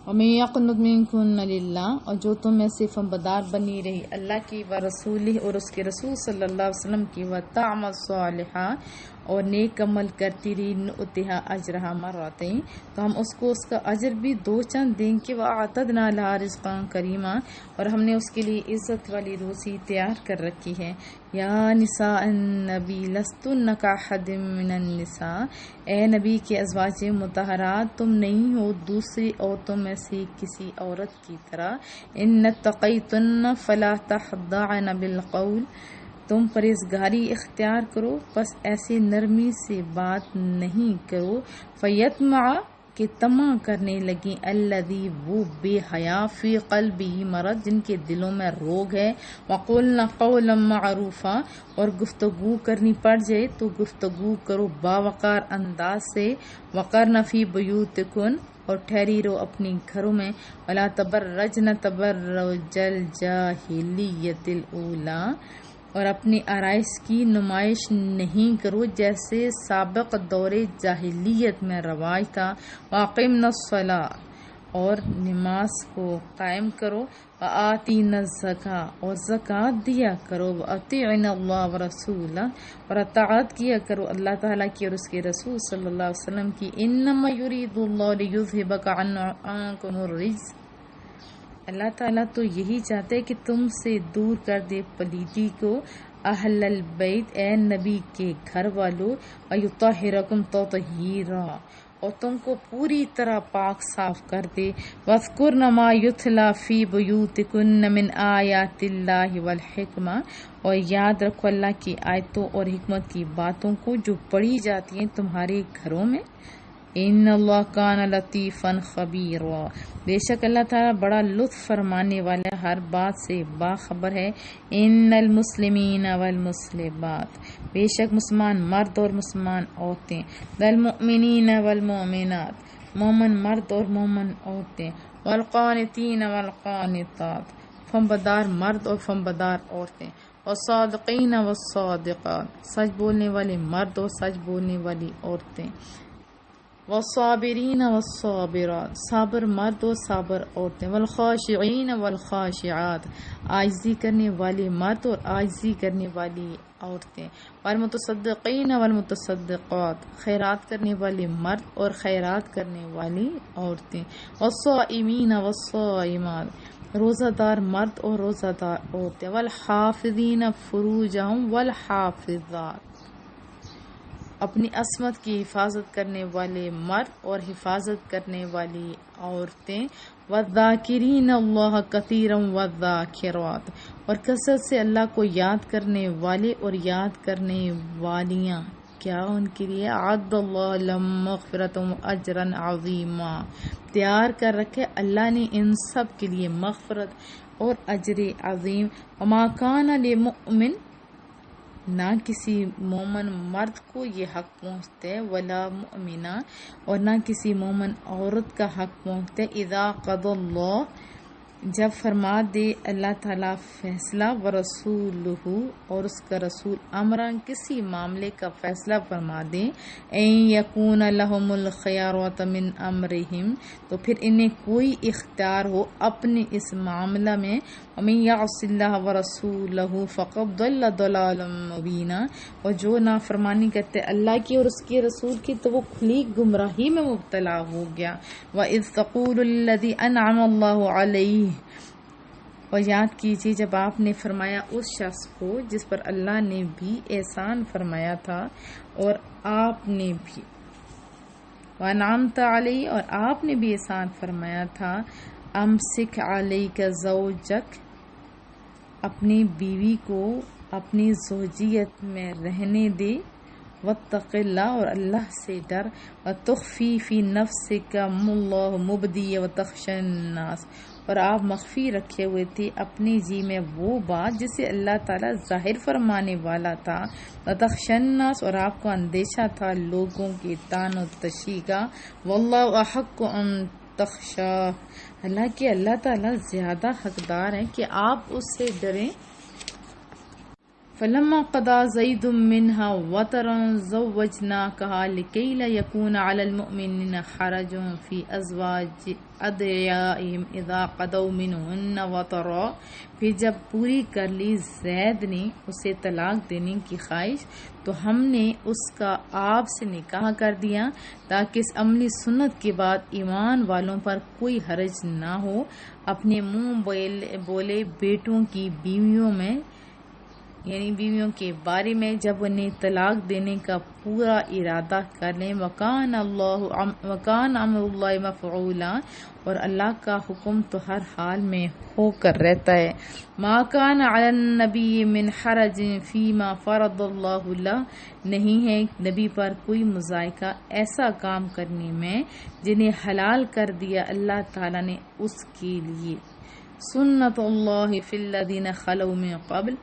وَمَن يَقْنُتْ مِنكُنَّ لِلَّهِ، اور جو تم میں سے فرمانبردار بنی رہی اللہ کی و رسولہ اور اس کے رسول صلی اللہ علیہ وسلم کی، وَتَعْمَلْ صَالِحًا اور نیک عمل کرتی رہی، نُؤْتِهَا أَجْرَهَا مرتين، تو ہم اس کو اس کا اجر بھی دو چند دیں گے، وَأَعْتَدْنَا لَهَا رِزْقًا كَرِيمًا، اور ہم نے اس کے لیے عزت والی روزی تیار کر رکھی ہے۔ یا نساء النبی لستن کاحد من النساء، اے نبی کے ازواج مطہرات تم نہیں ہو دوسری عورتوں میں سے کسی عورت کی طرح، ان اتقیتن فلا تخضعن بالقول، تم پرہیزگاری اختیار کرو پس ایسے نرمی سے بات نہیں کرو، فیطمع کہ طمع کرنے لگیں، الذی وہ بے حیا، فی قلبہ مرض جن کے دلوں میں روگ ہے، وقلن قولا معروفا اور گفتگو کرنی پڑ جائے تو گفتگو کرو باوقار انداز سے، وقرن فی بیوتکن اور ٹھہری رہو اپنی گھروں میں، ولا تبرجن تبرج الجاہلیۃ الاولی، اور اپنی آرائش کی نمائش نہیں کرو جیسے سابق دور جاہلیت میں رواج تھا، واقمنا الصلاۃ اور نماز کو قائم کرو، وآتینا الزکاۃ اور زکوٰۃ دیا کرو، واطیعنا اللہ ورسولہ اور اطاعت کیا کرو اللہ تعالیٰ کی اور اس کے رسول صلی اللہ علیہ وسلم کی، انما یرید اللہ لیذھبک عنکم الرجس، اللہ تعالیٰ تو یہی چاہتے کہ تم سے دور کر دے پلیتی کو، اہل البیت اے نبی کے گھر والو، ویطہرکم تطہیرا اور تم کو پوری طرح پاک صاف کر دے، واذکرن ما یتلی فی بیوتکن من آیات اللہ والحکمہ اور یاد رکھو اللہ کی آیتوں اور حکمت کی باتوں کو جو پڑھی جاتی ہیں تمہارے گھروں میں، ان اللہ کان لطیفا خبیرا، بے شک اللہ تعالیٰ بڑا لطف فرمانے والا ہر بات سے باخبر ہے، ان المسلمین والمسلمات بے شک مسلمان مرد اور مسلمان عورتیں، والمؤمنین والمؤمنات مومن مرد اور مومن عورتیں، والقانتین والقانتات فرمانبردار مرد اور فرمانبردار عورتیں، والصادقین والصادقات سچ بولنے والے مرد اور سچ بولنے والی عورتیں، والصابرین والصابرات صابر مرد و صابر عورتیں، والخاشعین والخاشعات عاجزی کرنے والے مرد اور عاجزی کرنے والی عورتیں، والمتصدقین والمتصدقات خیرات کرنے والے مرد اور خیرات کرنے والی عورتیں، والصائمین والصائمات روزہ دار مرد اور روزہ دار عورتیں، والحافظین فروجہم والحافظات اپنی عصمت کی حفاظت کرنے والے مرد اور حفاظت کرنے والی عورتیں، والذاکرین اللہ کثیرا والذاکرات اور کثرت سے اللہ کو یاد کرنے والے اور یاد کرنے والیاں، کیا ان کے لیے اعد اللہ لہم مغفرۃ واجرا عظیما تیار کر رکھے اللہ نے ان سب کے لیے مغفرت اور اجر عظیم، وما کان لمؤمن نہ کسی مومن مرد کو یہ حق پہنچتے، ولا مؤمنہ اور نہ کسی مومن عورت کا حق پہنچتے، اذا قضى اللہ جب فرما دے اللہ تعالیٰ فیصلہ، ورسولہ اور اس کا رسول امران کسی معاملے کا فیصلہ فرما دے، ان یکون لہم الخیارۃ من امرہم تو پھر انہیں کوئی اختیار ہو اپنے اس معاملہ میں، ومن یعص اللہ ورسولہ فقد ضل ضلالا مبینا اور جو نافرمانی کرتے اللہ کی اور اس کے رسول کی تو وہ کھلی گمراہی میں مبتلا ہو گیا، وَإِذْ تَقُولُ الَّذِي أَنْعَمَ اللَّهُ عَلَيْهِ اور یاد کیجیے جب آپ نے فرمایا اس شخص کو جس پر اللہ نے بھی احسان فرمایا تھا، اور آپ نے بھی وَأَنْعَمْتَ عَلَيْهِ اور آپ نے بھی احسان فرمایا تھا، أَمْسِكْ عَلَيْكَ زَوْجَكَ اپنی بیوی کو اپنی زوجیت میں رہنے دے، واتق اللہ اور اللہ سے ڈر، وتخفی فی نفسک ما اللہ مبدی وتخشى الناس اور آپ مخفی رکھے ہوئے تھے اپنی جی میں وہ بات جسے اللہ تعالیٰ ظاہر فرمانے والا تھا، وتخشى الناس اور آپ کو اندیشہ تھا لوگوں کے طعن و تشیع کا، واللہ احق ان تخشاہ اللہ تعالیٰ زیادہ حقدار ہیں کہ آپ اس سے ڈریں، فلما قضى زيد منها وطرا زوجناكها لكي لا يكون على المؤمنين حرج في أزواج أدعيائهم إذا قضوا منهن وطرا۔ پھر جب پوری کر لی زید نے اسے طلاق دینے کی خواہش تو ہم نے اس کا آپ سے نکاح کر دیا تاکہ اس عملی سنت کے بعد ایمان والوں پر کوئی حرج نہ ہو اپنے منہ بولے بیٹوں کی بیویوں میں، یعنی بیویوں کے بارے میں جب انہیں طلاق دینے کا پورا ارادہ کر لیں۔ وکان امر اللہ مفعولا، اور اللہ کا حکم تو ہر حال میں ہو کر رہتا ہے۔ ما کان علی النبی من حرج فیما فرض اللہ لہ، نہیں ہے نبی پر کوئی مذائقہ ایسا کام کرنے میں جنہیں حلال کر دیا اللہ تعالیٰ نے اس کے لیے۔ سنت اللہ فی الذین خلوا من قبل،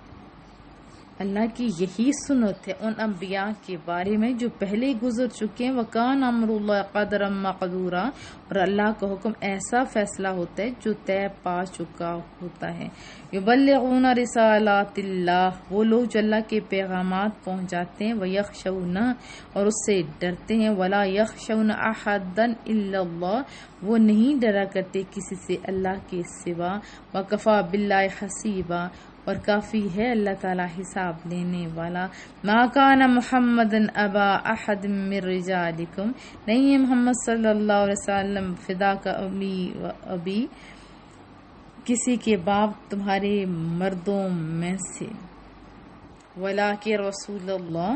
اللہ کی یہی سنت ہے ان انبیاء کے بارے میں جو پہلے گزر چکے ہیں۔ وکان امر اللہ قدرا مقدورا، اور اللہ کا حکم ایسا فیصلہ ہوتا ہے جو طے پا چکا ہوتا ہے۔ یبلغون رسالات اللہ، وہ لوگ جو اللہ کے پیغامات پہنچاتے ہیں، ویخشون، اور اس سے ڈرتے ہیں، ولا یخشون احدا الا اللہ، وہ نہیں ڈرا کرتے کسی سے اللہ کے سوا، وکفی باللہ حسیبا، اور کافی ہے اللہ تعالیٰ حساب لینے والا۔ ما کان محمد ابا احد من رجالکم، نہیں ہے محمد صلی اللہ علیہ وسلم فدا کا ابی کسی کے باپ تمہارے مردوں میں سے، ولیکن رسول اللہ،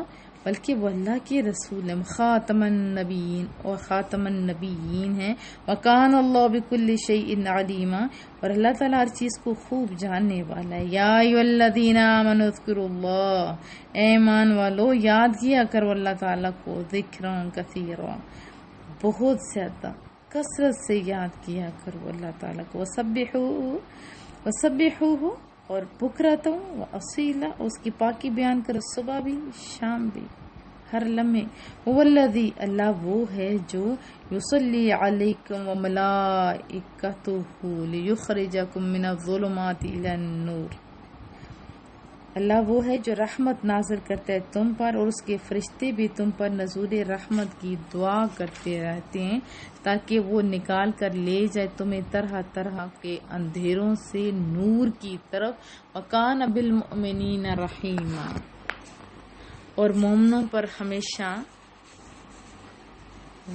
بلکہ وہ اللہ کے رسول ہیں، خاتم النبیین، اور خاتم النبیین ہیں۔ وکان اللہ بکل شیء علیما، اور اللہ تعالیٰ ہر چیز کو خوب جاننے والا ہے۔ یا ایھا الذین آمنوا اذکروا اللہ، اے ایمان والو یاد کیا کرو اللہ تعالیٰ کو، ذکرا کثیرا، بہت زیادہ کثرت سے یاد کیا کرو اللہ تعالیٰ کو، وسبحوہ، اور بکرۃ و اصیلا، اس کی پاکی بیان کرو صبح بھی شام بھی ہر لمحے۔ هو الذی، اللہ وہ ہے جو یصلی علیکم وملائکتہ لیخرجکم من الظلمات الی النور، اللہ وہ ہے جو رحمت نازل کرتا ہے تم پر، اور اس کے فرشتے بھی تم پر نزول رحمت کی دعا کرتے رہتے ہیں تاکہ وہ نکال کر لے جائے تمہیں طرح طرح کے اندھیروں سے نور کی طرف۔ وکان بالمؤمنین رحیما، اور مومنوں پر ہمیشہ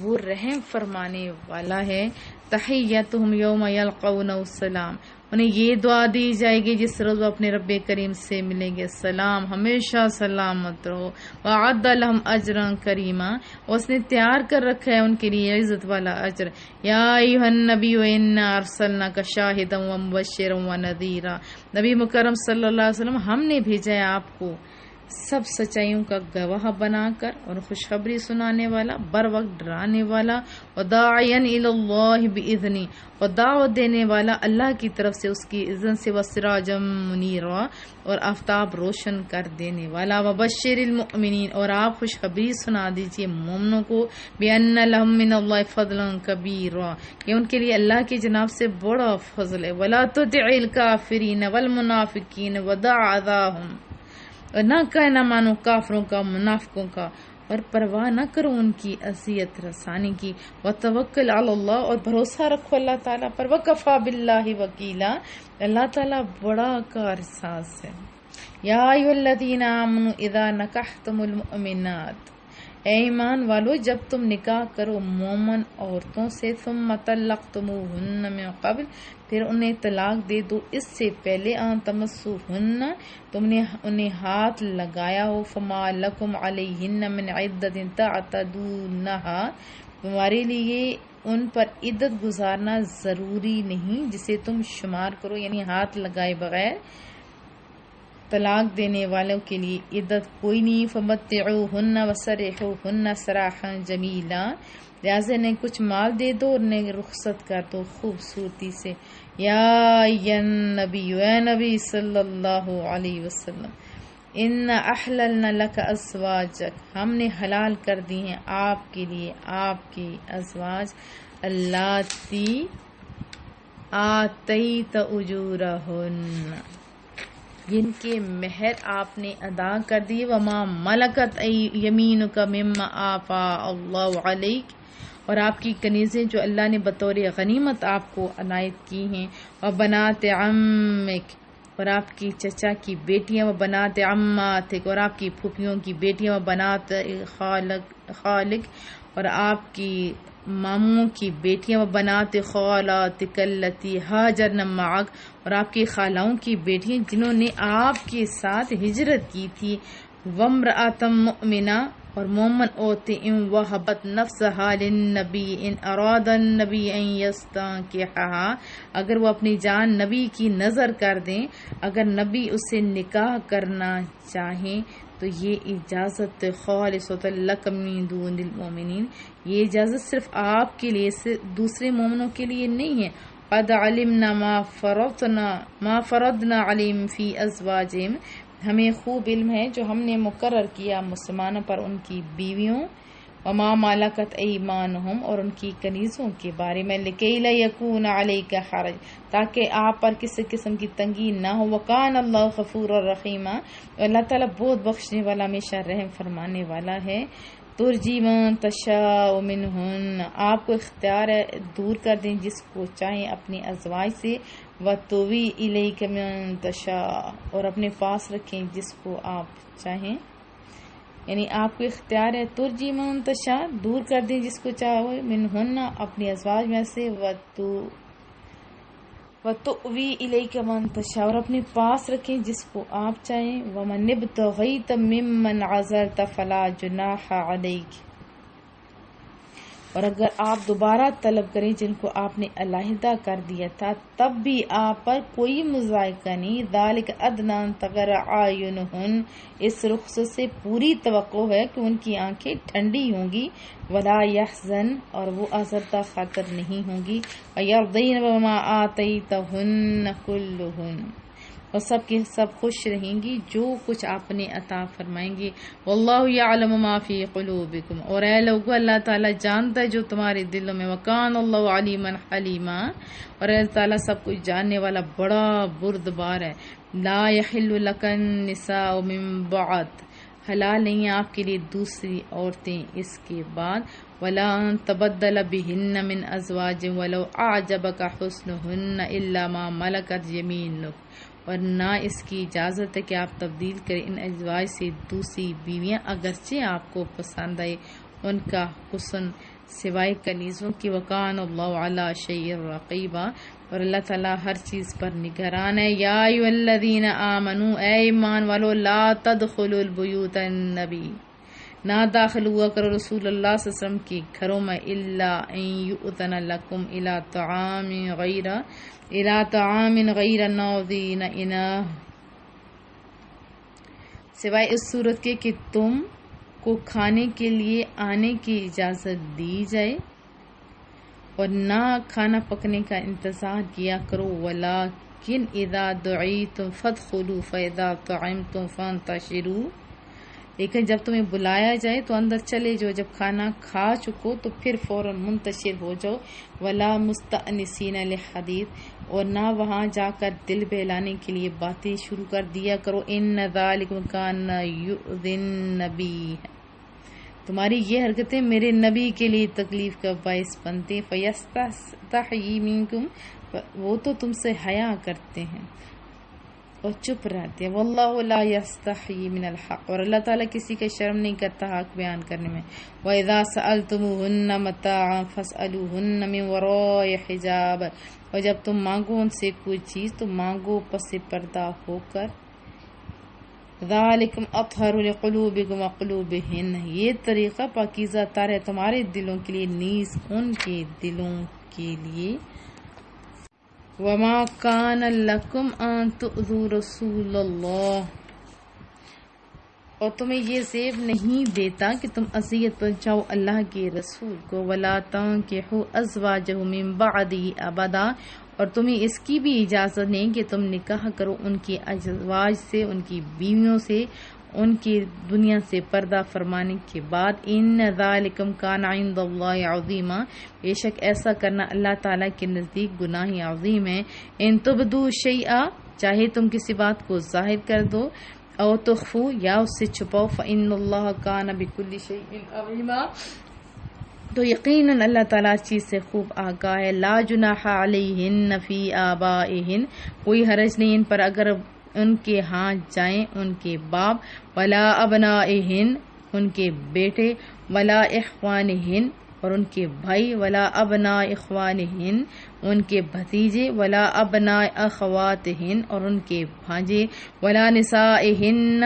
وہ رحم فرمانے والا ہے۔ تحیتہم یوم یلقونہ السلام، انہیں یہ دعا دی جائے گی جس روز وہ اپنے رب کریم سے ملیں گے، سلام، ہمیشہ سلامت رہو۔ وَأَعَدَّ لَهُمْ أَجْرًا كَرِيمًا، اور اس نے تیار کر رکھا ہے ان کے لیے عزت والا اجر۔ یا ایھا النبی انا ارسلناک شاہدا ومبشرا ونذیرا، نبی مکرم صلی اللہ علیہ وسلم ہم نے بھیجا ہے آپ کو سب سچائیوں کا گواہ بنا کر اور خوشخبری سنانے والا، بر وقت ڈرانے والا، وداعیا الی اللہ باذنہ، اور دعوت دینے والا اللہ کی طرف سے اس کی اذن سے، وسراجا منیرا، اور آفتاب روشن کر دینے والا، وبشر المؤمنین، اور آپ خوشخبری سنا دیجیے مومنوں کو، بان لہم من اللہ فضلا کبیرا، کہ ان کے لیے اللہ کی جناب سے بڑا فضل ہے۔ ولا تطع الکافرین والمنافقین ودع اذاہم، اور نہ کہنا مانو کافروں کا، منافقوں کا، اور پرواہ نہ کرو ان کی اذیت رسانی کی۔ وتوکل علی اللہ، اور بھروسہ رکھو اللہ تعالیٰ پر۔ وکفی باللہ وکیلا، اللہ تعالیٰ بڑا کارساز ہے۔ یا ایھا الذین آمنوا اذا نکحتم المؤمنات، اے ایمان والو جب تم نکاح کرو مومن عورتوں سے، ثم طلقتموہن من قبل، پھر انہیں طلاق دے دو اس سے پہلے، ان تمسوہن، تم نے انہیں ہاتھ لگایا ہو، فما لکم علیہن من عدۃ تعتدونہا، تمہارے لیے ان پر عدت گزارنا ضروری نہیں جسے تم شمار کرو، یعنی ہاتھ لگائے بغیر طلاق دینے والوں کے لیے عدت کوئی نہیں۔ فمتعوہن وسرحوہن سراحا جمیلا، لہٰذا انہیں کچھ مال دے دو اور انہیں رخصت کر دو خوبصورتی سے۔ یا ایھا النبی، اے نبی صلی اللہ علیہ وسلم، ان احللنا لک ازواجک، ہم نے حلال کر دی ہیں آپ کے لیے آپ کی ازواج، اللاتی آتیت اجورہن، جن کے مہر آپ نے ادا کر دیے، وما ملکت یمینک مما آفا اللہ علیک، اور آپ کی کنیزیں جو اللہ نے بطور غنیمت آپ کو عنایت کی ہیں، وبنات عمک، اور آپ کی چچا کی بیٹیاں، وبنات عماتک، اور آپ کی پھوپھیوں کی بیٹیاں، وبنات خالک، اور آپ کی ماموں کی بیٹیاں، وبنات خالاتک اللتی ہاجرن معک، اور آپ کی خالاؤں کی بیٹیاں جنہوں نے آپ کے ساتھ ہجرت کی تھی، وامرأۃ مؤمنہ، اور مومن عورتیں، ان وہبت نفسها للنبی ان اراد النبی ان یستنکحھا، اگر وہ اپنی جان نبی کی نظر کر دیں، اگر نبی اسے نکاح کرنا چاہیں تو یہ اجازت خالصۃ لک من دون المؤمنین، یہ اجازت صرف آپ کے لیے، دوسرے مومنوں کے لیے نہیں ہے۔ قد علمنا ما فرضنا علیہم فی ازواجہم، ہمیں خوب علم ہے جو ہم نے مقرر کیا مسلمانوں پر ان کی بیویوں، وما ملکت ایمانہم، اور ان کی کنیزوں کے بارے میں، لکی لا یکون علیک حرج، تاکہ آپ پر کسی قسم کی تنگی نہ ہو، وکان اللہ غفورا رحیما، اللہ تعالیٰ بہت بخشنے والا، ہمیشہ رحم فرمانے والا ہے۔ ترجی من تشاء منہن، آپ کو اختیار ہے دور کر دیں جس کو چاہیں اپنے ازواج سے، وتوی الیک من تشاء، اور اپنے پاس رکھیں جس کو آپ چاہیں، یعنی آپ کو اختیار ہے ترجی من تشاء، دور کر دیں جس کو چاہو، منہن، اپنے ازواج میں سے، وتؤوی الیک من تشاء، اور اپنے پاس رکھیں جس کو آپ چاہیں، ومن ابتغیت ممن عزلت فلا جناح علیک، اور اگر آپ دوبارہ طلب کریں جن کو آپ نے علیحدہ کر دیا تھا تب بھی آپ پر کوئی مذائقہ نہیں، ذالک ادنی ان تقر اعینہن، اس رخصت سے پوری توقع ہے کہ ان کی آنکھیں ٹھنڈی ہوں گی، ولا یحزن، اور وہ آزردہ خاطر نہیں ہوں گی، ویرضین بما آتیتہن کلہن، اور سب کے سب خوش رہیں گی جو کچھ آپ نے عطا فرمائیں گے، واللہ یعلم ما فی قلوبکم، اور اے لوگو اللہ تعالیٰ جانتا ہے جو تمہارے دلوں میں، وکان اللہ علیما حلیما، اور اللہ تعالیٰ سب کچھ جاننے والا بڑا بردبار ہے۔ لا یحل لک النساء من بعد، حلال نہیں ہے آپ کے لیے دوسری عورتیں اس کے بعد، ولا ان تبدل بہن من ازواج ولو اعجبک حسنہن الا ما ملکت یمینک، اور نہ اس کی اجازت ہے کہ آپ تبدیل کریں ان ازواج سے دوسری بیویاں اگرچہ آپ کو پسند آئے ان کا حسن سوائے کنیزوں کی، وکان اللہ علی شیء رقیبا، اور اللہ تعالیٰ ہر چیز پر نگران ہے۔ یا ایھا الذین آمنوا، اے ایمان والو، لا تدخلوا البیوت النبی، نہ داخل ہوا کرو رسول اللہ صلی اللہ علیہ وسلم کے گھروں میں، الا ان یؤذن لکم الی طعام غیر ناظرین اناہ، سوائے اس صورت کے کہ تم کو کھانے کے لیے آنے کی اجازت دی جائے، اور نہ کھانا پکنے کا انتظار کیا کرو، ولیکن اذا دعیتم فادخلوا فاذا طعمتم فانتشروا، لیکن جب تمہیں بلایا جائے تو اندر چلے جاؤ، جب کھانا کھا چکو تو پھر فوراً منتشر ہو جاؤ، ولا مستأنسین لحدیث، اور نہ وہاں جا کر دل بہلانے کے لیے باتیں شروع کر دیا کرو، ان ذالکم کان یؤذی النبی، تمہاری یہ حرکتیں میرے نبی کے لیے تکلیف کا باعث بنتے، فیستحیی منکم، وہ تو تم سے حیا کرتے ہیں اور چپ رہتے ہیں، واللہ لا یستحیی من الحق، اور اللہ تعالیٰ کسی کا شرم نہیں کرتا حق بیان کرنے میں، وَإِذَا سَأَلْتُمُوهُنَّ مَتَاعًا فَاسْأَلُوهُنَّ مِنْ وَرَاءِ حِجَابٍ، اور جب تم مانگو ان سے کوئی چیز تو مانگو پس پردہ ہو کر، ذَلِكُمْ أَطْهَرُ لِقُلُوبِكُمْ وَقُلُوبِهِنَّ، یہ طریقہ پاکیزہ تر ہے تمہارے دلوں کے لیے نیز ان کے دلوں کے لیے۔ وَمَا كَانَ لَكُمْ أَن تُؤْذُوا رَسُولَ اللَّهِ، اور تمہیں یہ زیب نہیں دیتا کہ تم اذیت پہنچاؤ اللہ کے رسول کو، وَلَا تَنكِحُوا أَزْوَاجَهُ مِن بَعْدِهِ أَبَدًا، اور تمہیں اس کی بھی اجازت نہیں کہ تم نکاح کرو ان کے ازواج سے، ان کی بیویوں سے، ان کی دنیا سے پردہ فرمانے کے بعد، ان ذالکم کان عند اللہ عظیما، بے شک ایسا کرنا اللہ تعالیٰ کے نزدیک گناہ عظیم ہے، ان تبدو شیئا، چاہے تم کسی بات کو ظاہر کر دو او تخفو یا اس سے چھپاؤ فإن اللہ کان بکل شیء علیما تو یقیناً اللہ تعالیٰ اس چیز سے خوب آگاہ ہے. لا جناح علیہن فی آبائہن کوئی حرج نہیں ان پر اگر ان کے ہاں جائیں ان کے باپ ولا ابنائہن ان کے بیٹے ولا اخوانہن اور ان کے بھائی ولا ابناء اخوانہن ان کے بھتیجے ولا ابناء اخواتہن اور ان کے بھانجے ولا نسائہن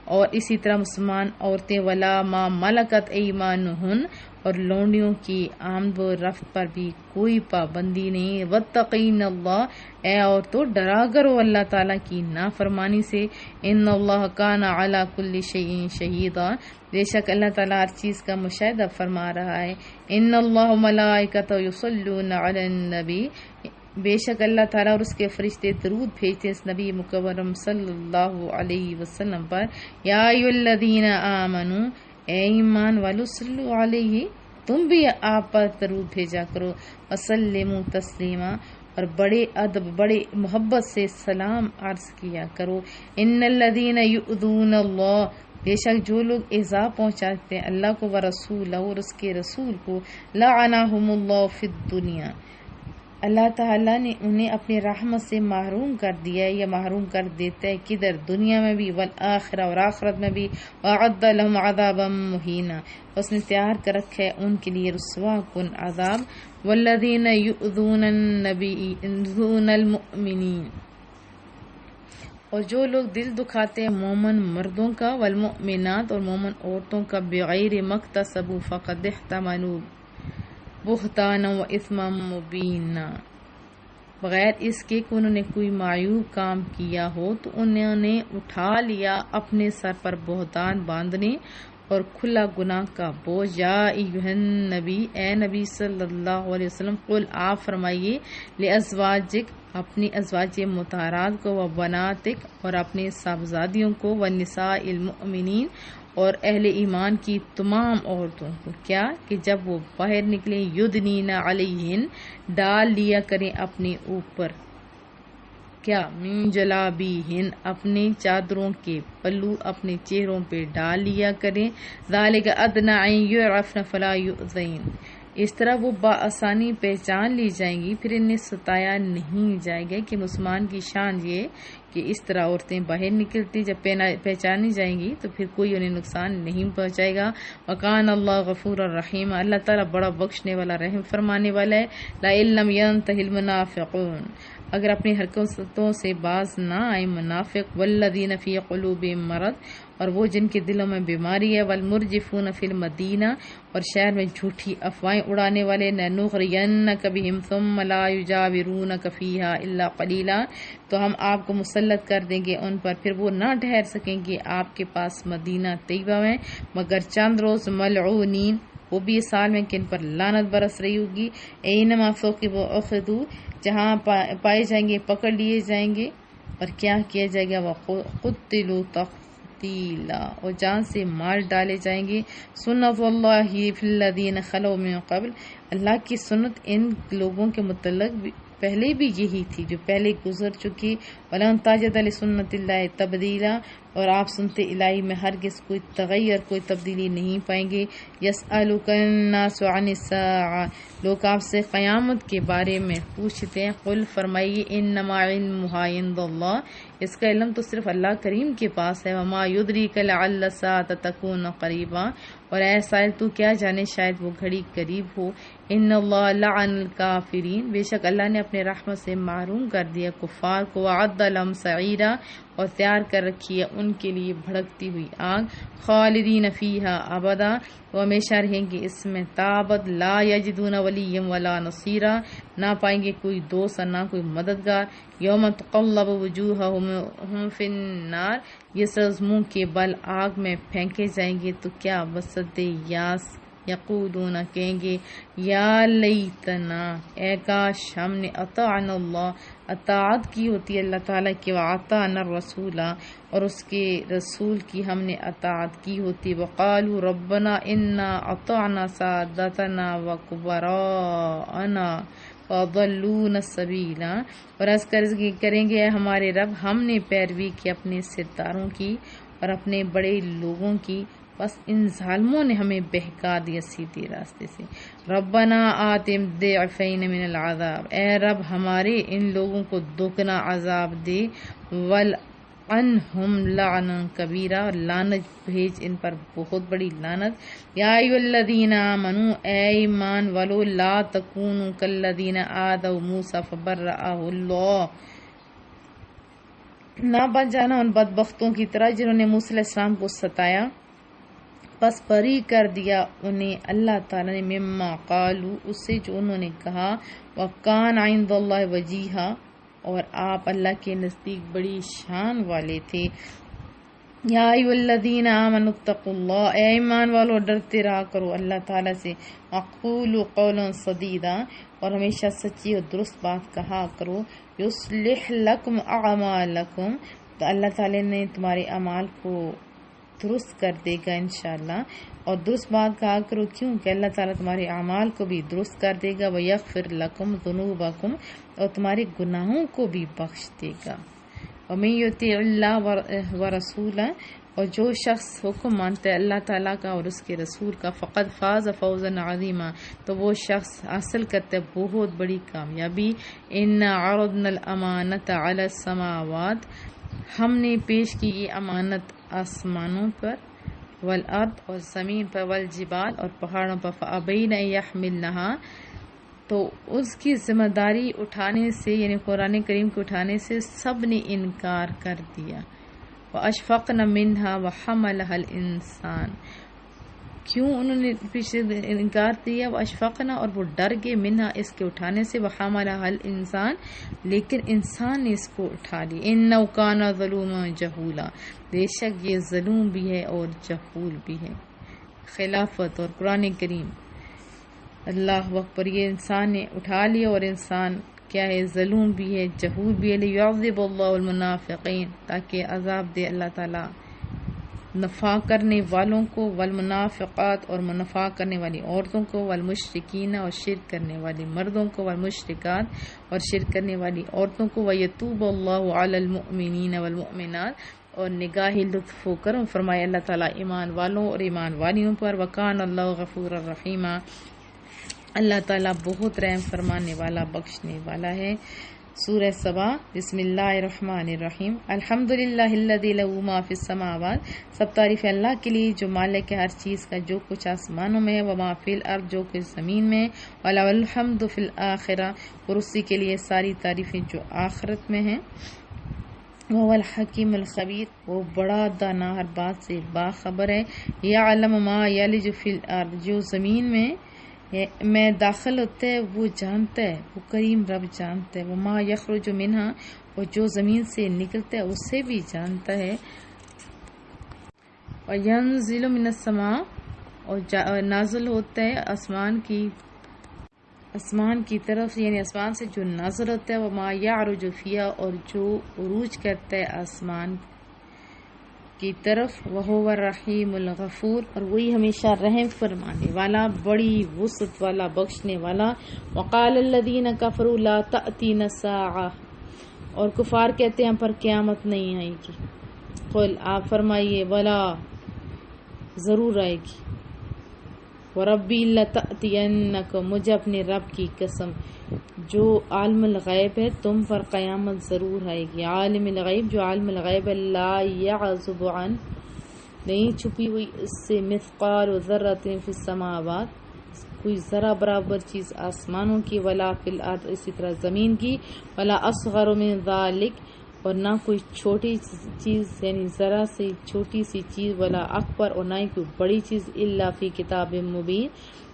اور اسی طرح مسلمان عورتیں ولا ما ملکت ایمانہن اور لونڈیوں کی آمد و رفت پر بھی کوئی پابندی نہیں. واتقین اللہ اے عورتوں ڈرا کرو اللہ تعالیٰ کی نافرمانی سے. ان اللہ کان علی کل شیء شہیدا بے شک اللہ تعالیٰ ہر چیز کا مشاہدہ فرما رہا ہے. ان اللہ ملائکتہ یصلون علی النبی بے شک اللہ تعالیٰ اور اس کے فرشتے درود بھیجتے اس نبی مکرم صلی اللہ علیہ وسلم پر. یا ایھا الذین آمنوا اے ایمان والو صلو علیہ تم بھی آپ پر درود بھیجا کرو وسلموا تسلیما اور بڑے ادب بڑے محبت سے سلام عرض کیا کرو. ان الذین یؤذون اللہ بے شک جو لوگ ایذا پہنچاتے ہیں اللہ کو ورسولہ اور اس کے رسول کو لعنہم اللہ فی الدنیا اللہ تعالیٰ نے انہیں اپنی رحمت سے محروم کر دیا ہے یا محروم کر دیتا ہے کدھر دنیا میں بھی والآخرہ اور آخرت میں بھی. وَأَعَدَّ لَهُمْ عَذَابًا مُهِينًا اس نے تیار کر رکھا ہے ان کے لیے رسوا کن عذاب. وَالَّذِينَ يُؤْذُونَ الْمُؤْمِنِينَ اور جو لوگ دل دکھاتے ہیں مومن مردوں کا والمؤمنات اور مومن عورتوں کا بغیر مکتسبوا فقد احتملوا بہتانا و اثما مبینا بغیر اس کے کہ انہوں نے کوئی معیوب کام کیا ہو تو انہوں نے اٹھا لیا اپنے سر پر بہتان باندھنے اور کھلا گناہ کا بوجھ. یا ایھا النبی اے نبی صلی اللہ علیہ وسلم قل آپ فرمائیے لازواجک اپنی ازواج مطہرات کو و بناتک اور اپنے صاحبزادیوں کو و نساء المؤمنین اور اہل ایمان کی تمام عورتوں کو کیا کہ جب وہ باہر نکلیں یدنین علیہن ڈال لیا کریں اپنے اوپر کیا من جلابیہن اپنے چادروں کے پلو اپنے چہروں پہ ڈال لیا کریں. ذالک ادنی ان یعرفن فلا یؤذین اس طرح وہ بآسانی پہچان لی جائیں گی پھر انہیں ستایا نہیں جائے گا. کہ مسلمان کی شان یہ کہ اس طرح عورتیں باہر نکلتی جب پہچانی جائیں گی تو پھر کوئی انہیں نقصان نہیں پہنچائے گا. وکان اللہ غفور الرحیم اللہ تعالیٰ بڑا بخشنے والا رحم فرمانے والا ہے. لئن لم ينتہ المنافقون اگر اپنی حرکتوں سے باز نہ آئے منافق والذین فی قلوبہم مرض اور وہ جن کے دلوں میں بیماری ہے والمرجفون فی المدینہ اور شہر میں جھوٹی افواہیں اڑانے والے لنغرینک بہم ثم لا یجاورونک فیہا الا قلیلا تو ہم آپ کو مسلط کر دیں گے ان پر پھر وہ نہ ٹھہر سکیں گے آپ کے پاس مدینہ طیبہ میں مگر چند روز. ملعونین وہ بھی اس سال میں کہ ان پر لعنت برس رہی ہوگی. اینما ثوقبوا اخذوا جہاں پائے جائیں گے پکڑ لیے جائیں گے اور کیا کیا جائے گا وقتلوا تقتیلا اور جان سے مار ڈالے جائیں گے. سنت اللہ فی الذین خلو من قبل اللہ کی سنت ان لوگوں کے متعلق پہلے بھی یہی تھی جو پہلے گزر چکی. ولن تجد لسنت اللہ تبدیلا اور آپ سنتے الہی میں ہرگز کوئی تغیر کوئی تبدیلی نہیں پائیں گے. یسألک الناس عن الساعہ لوگ آپ سے قیامت کے بارے میں پوچھتے ہیں. قل فرمائیے انما علمھا عند اللہ اس کا علم تو صرف اللہ کریم کے پاس ہے. وما یدریک لعل الساعة تکون قریبا اور اے سائل تو کیا جانے شاید وہ گھڑی قریب ہو. ان اللہ لعن الکافرین بے شک اللہ نے اپنے رحمت سے محروم کر دیا کفار کو. وعد لهم سعیرا اور تیار کر رکھی ہے ان کے لیے بھڑکتی ہوئی آگ. خالدین فیہا ابدا وہ ہمیشہ رہیں گے اس میں تابد. لا یجدون ولیا ولا نصیرا نہ پائیں گے کوئی دوست اور نہ کوئی مددگار. یوم تقلب وجوہہم فی النار یہ روز منہ کے بل آگ میں پھینکے جائیں گے تو کیا بسد یاس یقولون کہیں گے یا لیتنا اے کاش ہم نے اطعنا اللہ اطاعت کی ہوتی اللہ تعالیٰ کی واطعنا الرسول اور اس کے رسول کی ہم نے اطاعت کی ہوتی. وقالوا ربنا انا اطعنا سادتنا وکبراءنا وَأَضَلُّونَ السَّبِيلَ، اور عرض کریں گے اے ہمارے رب ہم نے پیروی کی اپنے ستاروں کی اور اپنے بڑے لوگوں کی، بس ان ظالموں نے ہمیں بہکا دیا سیدھے راستے سے۔ ربنا آتم ضعفین من العذاب، اے رب ہمارے ان لوگوں کو دگنا عذاب دے، ولعنہم لعنا کبیرہ، اور لعنت بھیج ان پر بہت بڑی لعنت۔ یا ایھا الذین آمنوا، اے ایمان والو، لا تکونوا کالذین آذوا موسیٰ فبرأہ اللہ، نہ بن جانا ان بدبختوں کی طرح جنہوں نے موسیٰ علیہ السلام کو ستایا، پس بری کر دیا انہیں اللہ تعالیٰ نے، مما قالوا، اس سے جو انہوں نے کہا، وکان عند اللہ وجیہا، اور آپ اللہ کے نزدیک بڑی شان والے تھے۔ یا ایھا الذین آمنوا اتقوا اللہ، اے ایمان والو ڈرتے رہا کرو اللہ تعالیٰ سے، وقولوا قولا سدیدا، اور ہمیشہ سچی اور درست بات کہا کرو، یصلح لکم اعمالکم، تو اللہ تعالیٰ نے تمہارے اعمال کو درست کر دے گا انشاءاللہ، اور درست بات کہا کرو، کیوں کہ اللہ تعالیٰ تمہارے اعمال کو بھی درست کر دے گا، وَيَغْفِرْ لَكُمْ ذُنُوبَكُمْ، اور تمہارے گناہوں کو بھی بخش دے گا۔ وَمَن يُطِعِ اللَّهَ وَرَسُولَهُ، اور جو شخص حکم مانتا ہے اللہ تعالیٰ کا اور اس کے رسول کا، فقد فاز فوزا عظیما، تو وہ شخص حاصل کرتا ہے بہت بڑی کامیابی۔ اِنَّا عَرَضْنَا الْأَمَانَةَ عَلَى السَّمَاوَاتِ، ہم نے پیش کی یہ امانت آسمانوں پر، والارض، اور زمین پر، والجبال، اور پہاڑوں پر، فَأَبَيْنَ أَن يَحْمِلْنَهَا، تو اس کی ذمہ داری اٹھانے سے، یعنی قرآن کریم کو اٹھانے سے سب نے انکار کر دیا۔ وَأَشْفَقْنَ مِنْهَا وَحَمَلَهَا الْإِنسَانُ، کیوں انہوں نے پیچھے انکار دیا؟ وَأَشْفَقْنَا، اور وہ ڈر گئے، مِنْهَا، اس کے اٹھانے سے، وَحَمَلَهَا الْإِنسَانُ، لیکن انسان نے اس کو اٹھا لی۔ إِنَّهُ كَانَ ظَلُومًا جَهُولًا، بے شک یہ ظلوم بھی ہے اور جہول بھی ہے۔ خلافت اور قرآن کریم، اللہ اکبر، یہ انسان نے اٹھا لیا، اور انسان کیا ہے؟ ظلوم بھی ہے، جہول بھی ہے۔ لِيُعَذِّبَ اللَّهُ الْمُنَافِقِينَ، تاکہ عذاب دے اللہ تعالیٰ نفاق کرنے والوں کو، والمنافقات، اور منافق کرنے والی عورتوں کو، والمشرکین، اور شرک کرنے والے مردوں کو، والمشرکات، اور شرک کرنے والی عورتوں کو، وَيَتُوبَ اللَّهُ عَلَى الْمُؤْمِنِينَ وَالْمُؤْمِنَاتِ، اور نگاہ لطف و کرم فرمائے اللہ تعالیٰ ایمان والوں اور ایمان والیوں پر۔ وَكَانَ اللَّهُ غَفُورًا رَحِيمًا، اللہ تعالیٰ بہت رحم فرمانے والا، بخشنے والا ہے۔ سورہ سبا، بسم اللہ الرحمن الرحیم۔ الحمدللہ الذی لہ ما فی السماوات، سب تعریف اللہ کے لیے جو مالک ہے ہر چیز کا، جو کچھ آسمانوں میں ہے، وما فی الارض، جو کچھ زمین میں، وَلَهُ الْحَمْدُ فی الآخرہ، اور اسی کے لیے ساری تعریفیں جو آخرت میں ہیں۔ وَهُوَ الْحَكِيمُ الْخَبِيرُ، وہ بڑا دانا، ہر بات سے باخبر ہے۔ يَعْلَمُ مَا يَلِجُ فِي الْأَرْضِ، جو زمین میں داخل ہوتا ہے وہ جانتا ہے، وہ کریم رب جانتا ہے۔ وَمَا يَخْرُجُ مِنْهَا، اور جو زمین سے نکلتا ہے اسے بھی جانتا ہے۔ وَيَنزِلُ مِنَ السَّمَاءِ، اور نازل ہوتا ہے آسمان کی طرف، یعنی آسمان سے جو نازل ہوتا ہے۔ وَمَا يَعْرُجُ فِيهَا، اور جو عروج کرتا ہے آسمان کی طرف۔ وَهُوَ الرَّحِيمُ الْغَفُورُ، اور وہی ہمیشہ رحم فرمانے والا، بڑی وسعت والا، بخشنے والا۔ وَقَالَ الَّذِينَ كَفَرُوا لَا تَأْتِينَا السَّاعَةُ، اور کفار کہتے ہیں ہم پر قیامت نہیں آئے گی۔ قل، آپ فرمائیے، بلا، ضرور آئے گی۔ وَرَبِّي لَتَأْتِيَنَّكُمْ، مجھے اپنے رب کی قسم جو عالم الغیب ہے تم پر قیامت ضرور آئے گی۔ عالم الغیب، جو عالم الغیب ہے، لا يعزب عن، نہیں چھپی ہوئی اس سے، مثقال ذرۃ فی السماوات، کوئی ذرہ برابر چیز آسمانوں کی، ولا فی الارض، اسی طرح زمین کی، ولا اصغر من ذالک، اور نہ کوئی چھوٹی چیز یعنی ذرا سے چھوٹی سی چیز، ولا اکبر، اور نہ ہی کوئی بڑی چیز، الا فی کتاب مبین،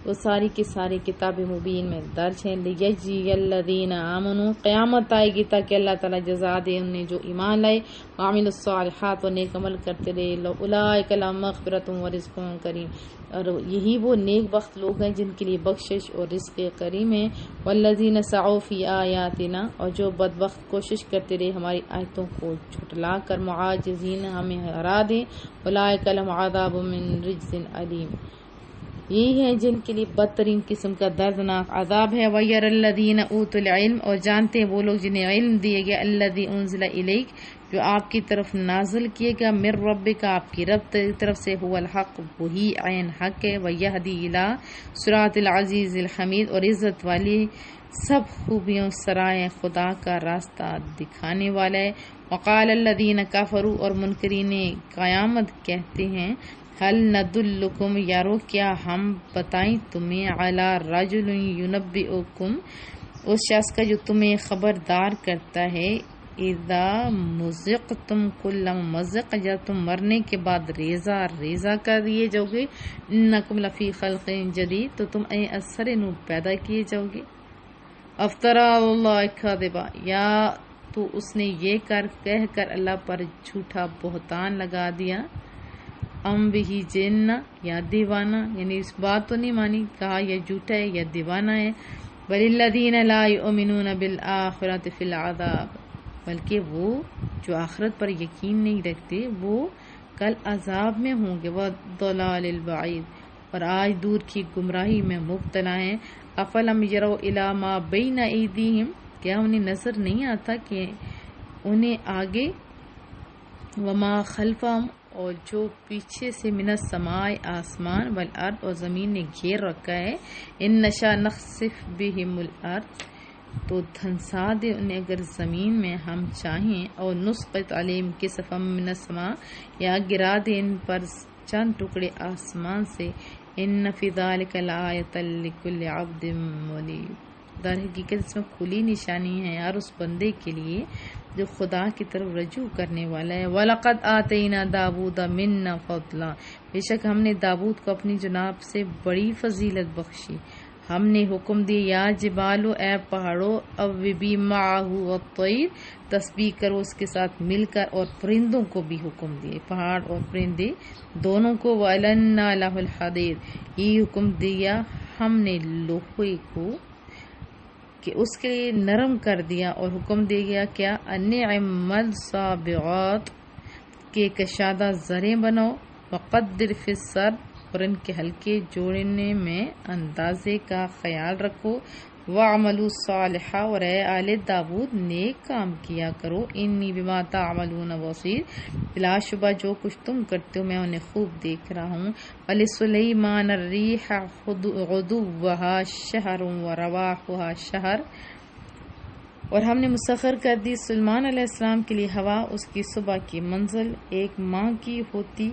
وہ ساری کی ساری کتاب مبین میں درج ہیں۔ لیجزی الذین آمنوا، قیامت آئے گی تاکہ اللہ تعالیٰ جزا دے انہیں جو ایمان لائے، وعملوا الصالحات، اور نیک عمل کرتے رہے، اولئک لہم مغفرۃ ورزق کریم، اور یہی وہ نیک بخت لوگ ہیں جن کے لیے بخشش اور رزق کریم ہے۔ والذین سعوا فی آیاتنا، اور جو بدبخت کوشش کرتے رہے ہماری آیتوں کو جھٹلا کر، معاجزین، ہمیں ہرا دیں، اولئک لہم عذاب من رجز علیم، یہی ہے جن کے لیے بدترین قسم کا دردناک عذاب ہے۔ وَيَرَى الَّذِينَ أُوتُوا الْعِلْمَ، اور جانتے ہیں وہ لوگ جنہیں علم دیے گیا، الَّذِي أُنزِلَ إِلَيْكَ، جو آپ کی طرف نازل کیے گا، مِن رَبِّكَ، آپ کی رب کی طرف سے، هُوَ الْحَقُّ، وہی عین حق ہے، وَيَهْدِي إِلَى صِرَاطِ الْعَزِيزِ الْحَمِيدِ، اور عزت والی سب خوبیوں سرائے خدا کا راستہ دکھانے والا ہے۔ وقال الذین کفروا، اور منکرین قیامت کہتے ہیں، هل ندلکم، یارو کیا ہم بتائیں تمہیں، علی رجل ینبئکم، اس شخص کا جو تمہیں خبردار کرتا ہے، اذا مزقتم کل ممزق، جب تم مرنے کے بعد ریزہ ریزہ کر دیے جاؤ گے، انکم لفی خلق جدید، تو تم اثر نو پیدا کیے جاؤ گے۔ افطرا اللہ کاذبا، یا تو اس نے یہ کہہ کر اللہ پر جھوٹا بہتان لگا دیا، ام بھی جن، یا دیوانہ، یعنی اس بات تو نہیں مانی، کہا یا جھوٹا ہے یا دیوانہ ہے۔ بل الذین لا یؤمنون بالآخرۃ فی العذاب، بلکہ وہ جو آخرت پر یقین نہیں رکھتے وہ کل عذاب میں ہوں گے، والضلال البعید، اور آج دور کی گمراہی میں مبتلا ہیں۔ افلم یروا الی ما بین ایدیہم، کیا انہیں نظر نہیں آتا کہ انہیں آگے، وما خلفہم، اور جو پیچھے سے، من السماء، آسمان، والارض، اور زمین نے گھیر رکھا ہے، ان نشاء نخسف بہم الارض، تو دھنسا دے انہیں اگر زمین میں ہم چاہیں، اور نسقط علیہم کسفا من السماء، یا گرا دے ان پر چند ٹکڑے آسمان سے، ان فی ذلک لآیۃ لکل عبد منیب، در حقیقت اس میں کھلی نشانی ہے ہر اس بندے کے لیے جو خدا کی طرف رجوع کرنے والا ہے۔ وَلَقَدْ آتَيْنَا دَاوُودَ مِنَّا فَضْلًا، بے شک ہم نے داود کو اپنی جناب سے بڑی فضیلت بخشی۔ ہم نے حکم دی، یا جبالو، اے پہاڑو، اوبی معہ والطیر، تسبیح کرو اس کے ساتھ مل کر، اور پرندوں کو بھی حکم دیے، پہاڑ اور پرندے دونوں کو۔ وَأَلَنَّا لَهُ الْحَدِيدَ، یہ حکم دیا ہم نے لوہے کو کہ اس کے لیے نرم کر دیا، اور حکم دیا گیا کیا، اَنِعْمَ الصَّابِغَاتِ، کہ کشادہ زریں بناؤ، وَقَدِّرْ فِي السَّرْدِ، اور ان کے ہلکے جوڑنے میں اندازے کا خیال رکھو، وَاعْمَلُوا صَالِحًا، اور اے آل داود نیک کام کیا کرو، انی بما تعملون بصیر، بلا شبہ جو کچھ تم کرتے ہو میں انہیں خوب دیکھ رہا ہوں۔ وَلِسُلَيْمَانَ الرِّيحَ غُدُوُّهَا شَهْرٌ وَرَوَاحُهَا شَهْرٌ، اور ہم نے مسخر کر دی سلیمان علیہ السلام کے لیے ہوا، اس کی صبح کی منزل ایک ماہ کی ہوتی،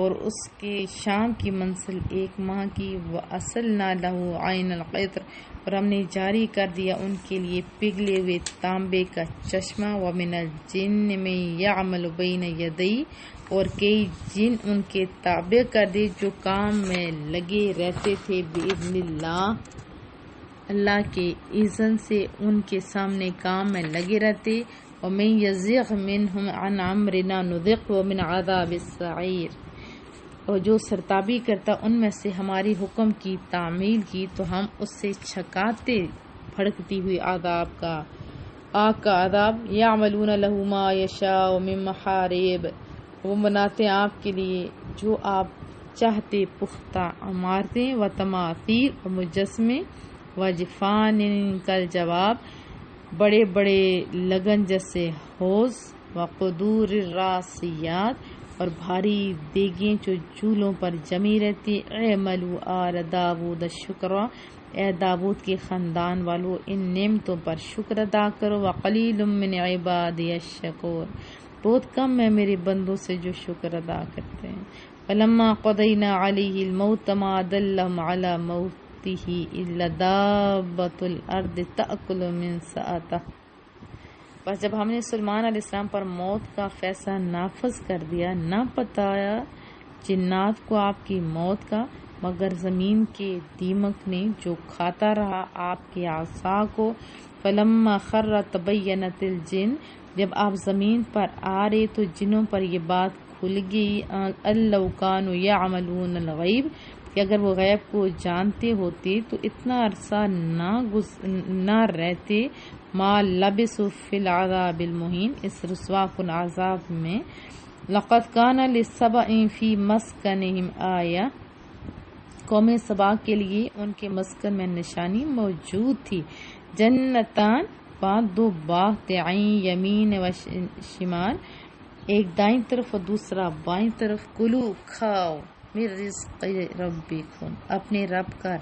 اور اس کے شام کی منزل ایک ماہ کی۔ وَأَسَلْنَا لَهُ عَيْنَ الْقِطْرِ، اور ہم نے جاری کر دیا ان کے لیے پگھلے ہوئے تانبے کا چشمہ۔ وَمِنَ الْجِنِّ مَن يَعْمَلُ بَيْنَ يَدَيْهِ، اور کئی جن ان کے تابع کر دی جو کام میں لگے رہتے تھے، بِإِذْنِ اللَّهِ، اللہ کے اذن سے ان کے سامنے کام میں لگے رہتے۔ وَمَن يَزِغْ مِنْهُمْ عَنْ أَمْرِنَا نُذِقْهُ مِنْ عَذَابِ السَّعِيرِ، اور جو سرتابی کرتا ان میں سے ہماری حکم کی تعمیل کی تو ہم اس سے چھکاتے بھڑکتی ہوئی عذاب کا، آگ کا عذاب۔ یعملون لہ ما یشاء من محارب، وہ بناتے آپ کے لیے جو آپ چاہتے پختہ عمارتیں، و تماثیل، اور مجسمے، و جفان کالجواب، بڑے بڑے لگن جیسے حوض، و قدور الراسیات، اور بھاری دیگیں جو چولہوں پر جمی رہتی۔ اعملوا آل داود الشکرا، اے داود کے خاندان والو ان نعمتوں پر شکر ادا کرو۔ وقلیل من عبادی الشکور، بہت کم ہے میرے بندوں سے جو شکر ادا کرتے ہیں۔ فلما قضینا علیہ الموت ما دلهم علی موتہ الا دابۃ الارض تأکل من سأتہ، بس جب ہم نے سلیمان علیہ السلام پر موت کا فیصلہ نافذ کر دیا، نہ بتایا جنات کو آپ کی موت کا، مگر زمین کے دیمک نے جو کھاتا رہا آپ کی عصا کو۔ فلما خر تبینت الجن، جب آپ زمین پر آ رہے تو جنوں پر یہ بات کھل گئی، ان لو کانوا یعملون الغیب، کہ اگر وہ غیب کو جانتے ہوتے تو اتنا عرصہ نہ رہتے، ما لبثوا فی العذاب المہین، اس رسوا کن عذاب میں۔ لقد کان لسبأ فی مسکنہم آیہ، قوم سبا کے لیے ان کے مسکن میں نشانی موجود تھی، جنتان بعد دو باغ تھے، عین یمین و شمال، ایک دائیں طرف اور دوسرا بائیں طرف، کلو کھاؤ من رزق ربکم اپنے رب کا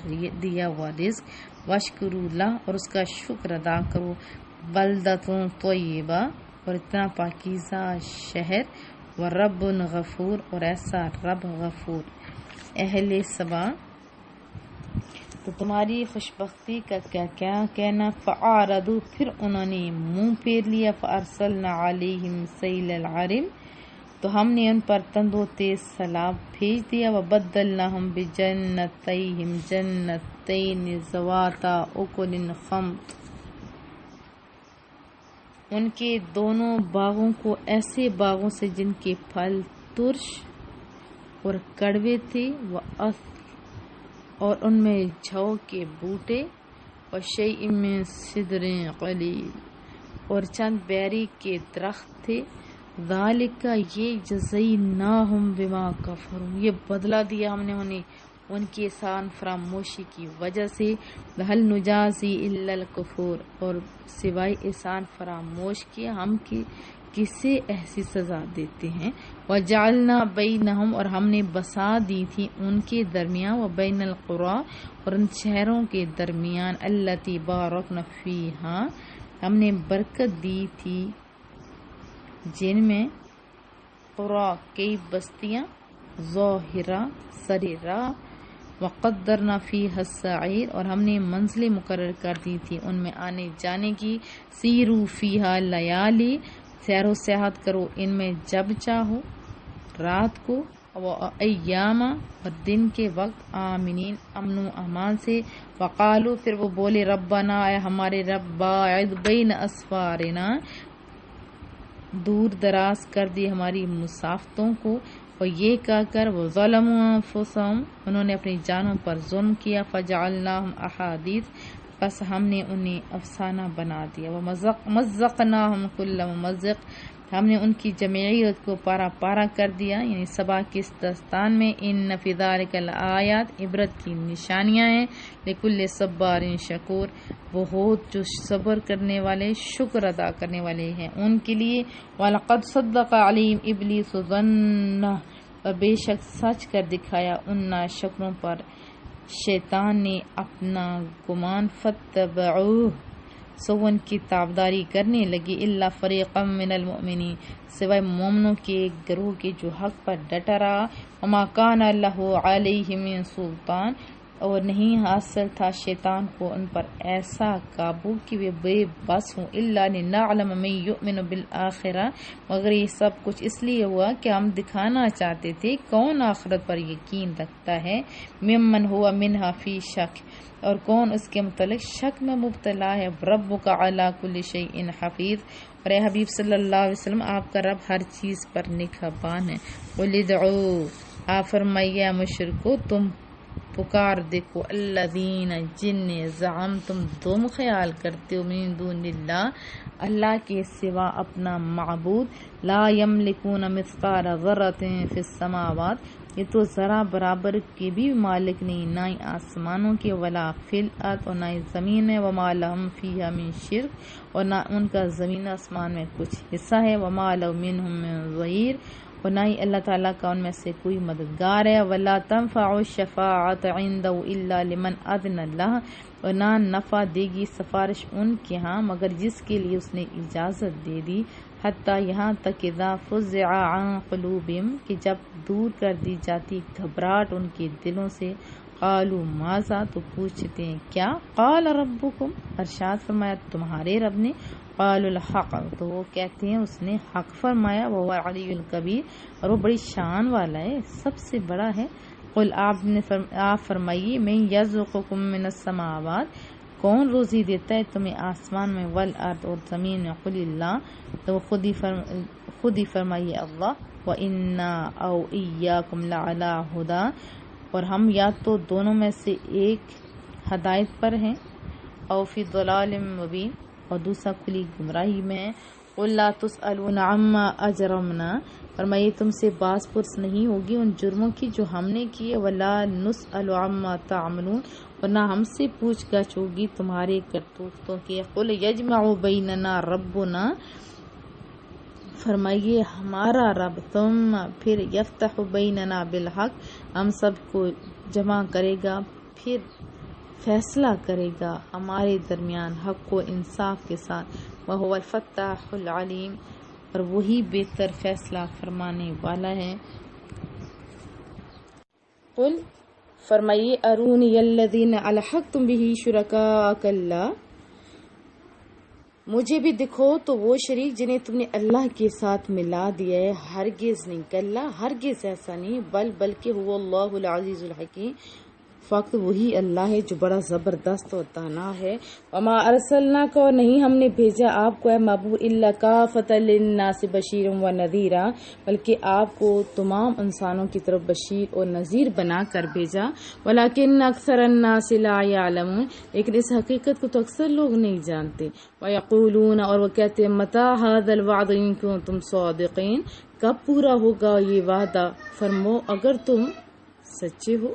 دیا ہوا رزق، واشکروا لہ اور اس کا شکر ادا کرو، بلدتون طیبہ اور اتنا پاکیزہ شہر، ورب غفور اور ایسا رب غفور۔ اہل سبا تو تمہاری خوشبختی کا کیا کہنا، فَأَعْرَضُوا پھر انہوں نے منہ پھیر لیا، فَأَرْسَلْنَا عَلَيْهِمْ سَيْلَ الْعَرِمِ تو ہم نے ان پر تندو تیز سیلاب بھیج دیا، وَبَدَّلْنَاهُمْ بِجَنَّتَيْهِمْ جَنَّتَيْنِ ذَوَاتَا أُكُلٍ خَمْطٍ ان کے دونوں باغوں کو ایسے باغوں سے جن کے پھل ترش اور کڑوے تھے، اور ان میں جھو کے بوٹے، اور شیء من سدر قلیل اور چند بیری کے درخت تھے، ذالک یہ جزیناہم بما کفروا یہ بدلہ دیا ہم نے انہیں ان کی احسان فراموشی کی وجہ سے، ہل نجازی الا الکفور اور سوائے احسان فراموش کے ہم کسے ایسی سزا دیتے ہیں، وجعلنا بینہم اور ہم نے بسا دی تھی ان کے درمیان، وبین القری اور ان شہروں کے درمیان، التی بارکنا فیہا ہم نے برکت دی تھی جن میں، قری کئی بستیاں، ظاہرہ سریرہ، وقدرنا فیہا السعیر اور ہم نے منزلیں مقرر کر دی تھی ان میں آنے جانے کی، سیروا فیہا لیالی سیر و سیاحت کرو ان میں جب چاہو رات کو، ایاما اور دن کے وقت، آمنین امن و امان سے، وقالو پھر وہ بولے ربنا اے ہمارے رب، باعد بین اسفارنا دور دراز کر دی ہماری مسافتوں کو، اور یہ کہہ کر وہ ظلموا انفسہم انہوں نے اپنی جانوں پر ظلم کیا، فجعلناہم احادیث بس ہم نے انہیں افسانہ بنا دیا، ومزقناہم کل ممزق ہم نے ان کی جمعیت کو پارا پارا کر دیا، یعنی سبا کے اس داستان میں، ان فی ذلک الآیات عبرت کی نشانیاں ہیں، لکل صبار شکور بہت جو صبر کرنے والے شکر ادا کرنے والے ہیں ان کے لیے، وَلَقَدْ صَدَّقَ عَلَيْهِمْ إِبْلِيسُ ظَنَّهُ اور بے شک سچ کر دکھایا ان ناشکروں پر شیطان نے اپنا گمان، فَاتَّبَعُوهُ سو ان کی تابعداری کرنے لگی، الا فریقا من المؤمنین سوائے مومنوں کے ایک گروہ کے جو حق پر ڈٹا رہا، وما کان لہ علیہ من سلطان اور نہیں حاصل تھا شیطان کو ان پر ایسا قابو کہ وہ بے بس ہوں، الا لنعلم من یؤمن بالآخرہ مگر یہ سب کچھ اس لیے ہوا کہ ہم دکھانا چاہتے تھے کون آخرت پر یقین رکھتا ہے، ممن ہوا منہا فی شک اور کون اس کے متعلق شک میں مبتلا ہے، ربک علی کل شیء حفیظ اور اے حبیب صلی اللہ علیہ وسلم آپ کا رب ہر چیز پر نگہبان ہے، قل ادعوا آپ فرمائیے مشرکو تم پکار دیکھو، الذین جن زعمتم تم خیال کرتے ہو، من دون اللہ اللہ کے سوا اپنا معبود، لا یملکون مثقال ذرۃ فی السماوات یہ تو ذرا برابر کے بھی مالک نہیں، نہ ہی آسمانوں کے، ولا فی الارض اور نہ ہی زمین میں، وما لہم فیہا من شرک اور نہ ان کا زمین آسمان میں کچھ حصہ ہے، وما لہ منہم من ظہیر اور نہ ہی اللہ تعالیٰ کا ان میں سے کوئی مددگار ہے، ولا تنفع الشفاعۃ عنده الا لمن اذن لہ اور نہ نفع دے گی سفارش ان کے ہاں مگر جس کے لیے اس نے اجازت دے دی، حتیٰ یہاں تک اذا فزع عن قلوبہم کہ جب دور کر دی جاتی گھبراہٹ ان کے دلوں سے، قالوا ماذا تو پوچھتے ہیں کیا، قال ربکم ارشاد فرمایا تمہارے رب نے، قالوا الحق تو وہ کہتے ہیں اس نے حق فرمایا، وہ العلی الکبیر اور وہ بڑی شان والا ہے سب سے بڑا ہے، قل آپ فرمائیے من یرزقکم من السماوات کون روزی دیتا ہے تمہیں آسمان میں، والارض اور زمین میں، قل اللہ تو خود ہی فرمائیے اللہ، وَإِنَّا أَوْ إِيَّاكُمْ لَعَلَىٰ هُدًى اور ہم یا تو دونوں میں سے ایک ہدایت پر ہیں، او فی ضلال مبین اور دوسرا کھلی گمراہی میں ہے، قل لا تسألون عما اجرمنا فرمائیے تم سے باز پرس نہیں ہوگی ان جرموں کی جو ہم نے کیے، ولا نسأل عما تعملون، اور نہ ہم سے پوچھ گچھ ہوگی تمہارے کرتوتوں کی۔ قل یجمع بیننا ربنا، فرمائیے ہمارا رب، ثم پھر یفتح بیننا بالحق، ہم سب کو جمع کرے گا، پھر فیصلہ کرے گا ہمارے درمیان حق و انصاف کے ساتھ، وہو الفتاح العلیم، اور وہی بہتر فیصلہ فرمانے والا ہے۔ قل، فرمائیے ارونی الذین الحقتم بہ شرکاء کلا، مجھے بھی دکھو تو وہ شریک جنہیں تم نے اللہ کے ساتھ ملا دیا ہے، ہرگز نہیں، کلا ہرگز ایسا نہیں، بلکہ هو اللہ العزیز الحکیم، فقط وہی اللہ ہے جو بڑا زبردست اور دانا ہے۔ وما ارسلناک، اور نہیں ہم نے بھیجا آپ کو اے محبوب، الا کافۃ للناس بشیرا ونذیرا، بلکہ آپ کو تمام انسانوں کی طرف بشیر اور نذیر بنا کر بھیجا، ولکن اکثر الناس لا یعلمون، لیکن اس حقیقت کو تو اکثر لوگ نہیں جانتے۔ ویقولون، اور وہ کہتے ہیں، متی ھذا الوعد ان کنتم صادقین، کب پورا ہوگا یہ وعدہ، فرمو اگر تم سچے ہو۔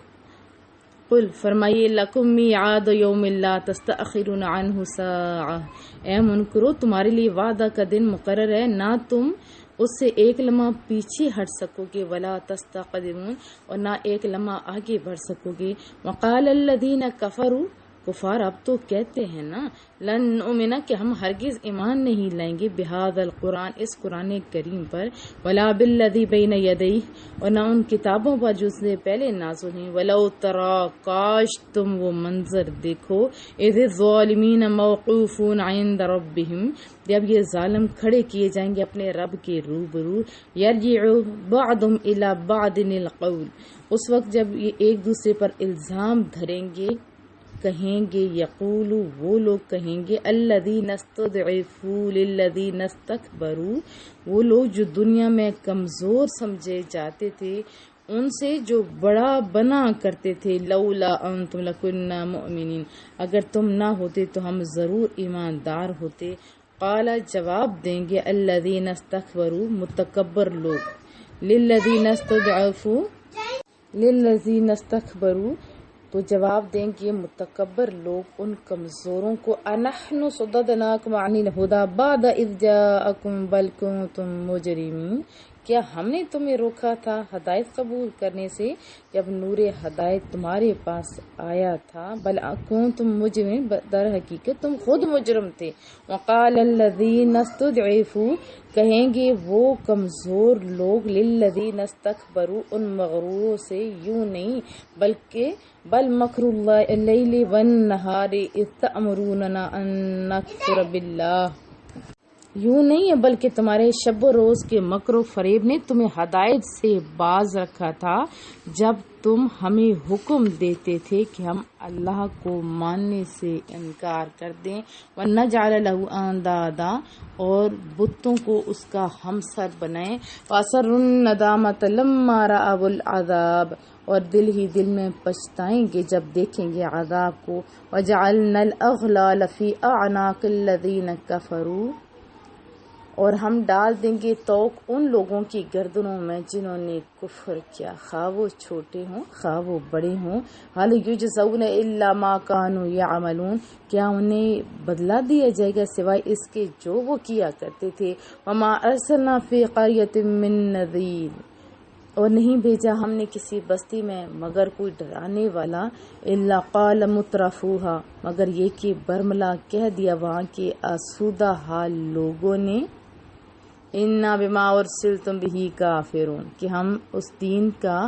قل، فرمائیے لکم میعاد یوم لا تستأخرون عنہ ساعہ، اے منکرو تمہارے لیے وعدہ کا دن مقرر ہے، نہ تم اس سے ایک لمحہ پیچھے ہٹ سکو گے، ولا تستقدمون، اور نہ ایک لمحہ آگے بڑھ سکو گے۔ وقال الذین کفروا، کفار اب تو کہتے ہیں نا، لن نؤمن، کہ ہم ہرگز ایمان نہیں لائیں گے، بہذا القرآن، اس قرآن کریم پر، ولا بالذی بین یدیہ، اور نہ ان کتابوں پر جو سے پہلے نازل ہیں، ولو تری، کاش تم وہ منظر دیکھو، اذ الظالمین موقوفون عند ربہم، جب یہ ظالم کھڑے کیے جائیں گے اپنے رب کے روبرو، یرجع بعضهم الی بعض القول، اس وقت جب یہ ایک دوسرے پر الزام دھریں گے، کہیں گے، یقول وہ لوگ کہیں گے، الذین استضعفوا للذین استکبروا، وہ لوگ جو دنیا میں کمزور سمجھے جاتے تھے ان سے جو بڑا بنا کرتے تھے، لولا انتم لکنا مؤمنین، اگر تم نہ ہوتے تو ہم ضرور ایماندار ہوتے۔ قال، جواب دیں گے، الذین استکبروا، متکبر لوگ، للذین استکبروا، تو جواب دیں گے متکبر لوگ ان کمزوروں کو، انحن صددناکم عن الہدی بعد اذ جاءکم بل کنتم مجرمین، کیا ہم نے تمہیں روکا تھا ہدایت قبول کرنے سے جب نور ہدایت تمہارے پاس آیا تھا، بل کنتم مجرمین، در حقیقت تم خود مجرم تھے۔ وقال الذین استضعفوا، کہیں گے وہ کمزور لوگ، للذین استکبروا، ان مغروروں سے، یوں نہیں بلکہ بل مکر اللیل والنہار اذ تأمروننا ان نکفر باللہ، یوں نہیں ہے بلکہ تمہارے شب و روز کے مکر و فریب نے تمہیں ہدایت سے باز رکھا تھا جب تم ہمیں حکم دیتے تھے کہ ہم اللہ کو ماننے سے انکار کر دیں، وَنَجْعَلَ لَهُ أَندَادًا، اور بتوں کو اس کا ہمسر بنائیں، وَأَسَرُّوا النَّدَامَةَ لَمَّا رَأَوُا الْعَذَابَ، اور دل ہی دل میں پچھتائیں گے جب دیکھیں گے عذاب کو، وَجَعَلْنَا الْأَغْلَالَ فِي أَعْنَاقِ الَّذِينَ كَفَرُوا، اور ہم ڈال دیں گے توق ان لوگوں کی گردنوں میں جنہوں نے کفر کیا، خواہ وہ چھوٹے ہوں خواہ وہ بڑے ہوں، هل یجزون الا ما كانوا يعملون، کیا انہیں بدلہ دیا جائے گا سوائے اس کے جو وہ کیا کرتے تھے۔ وما ارسلنا فی قریۃ من نذیر، اور نہیں بھیجا ہم نے کسی بستی میں مگر کوئی ڈرانے والا، الا قال مترفوها، مگر یہ کہ برملا کہہ دیا وہاں کے آسودہ حال لوگوں نے، انا بما ارسلتم بہ کافرون، کہ ہم اس دین کا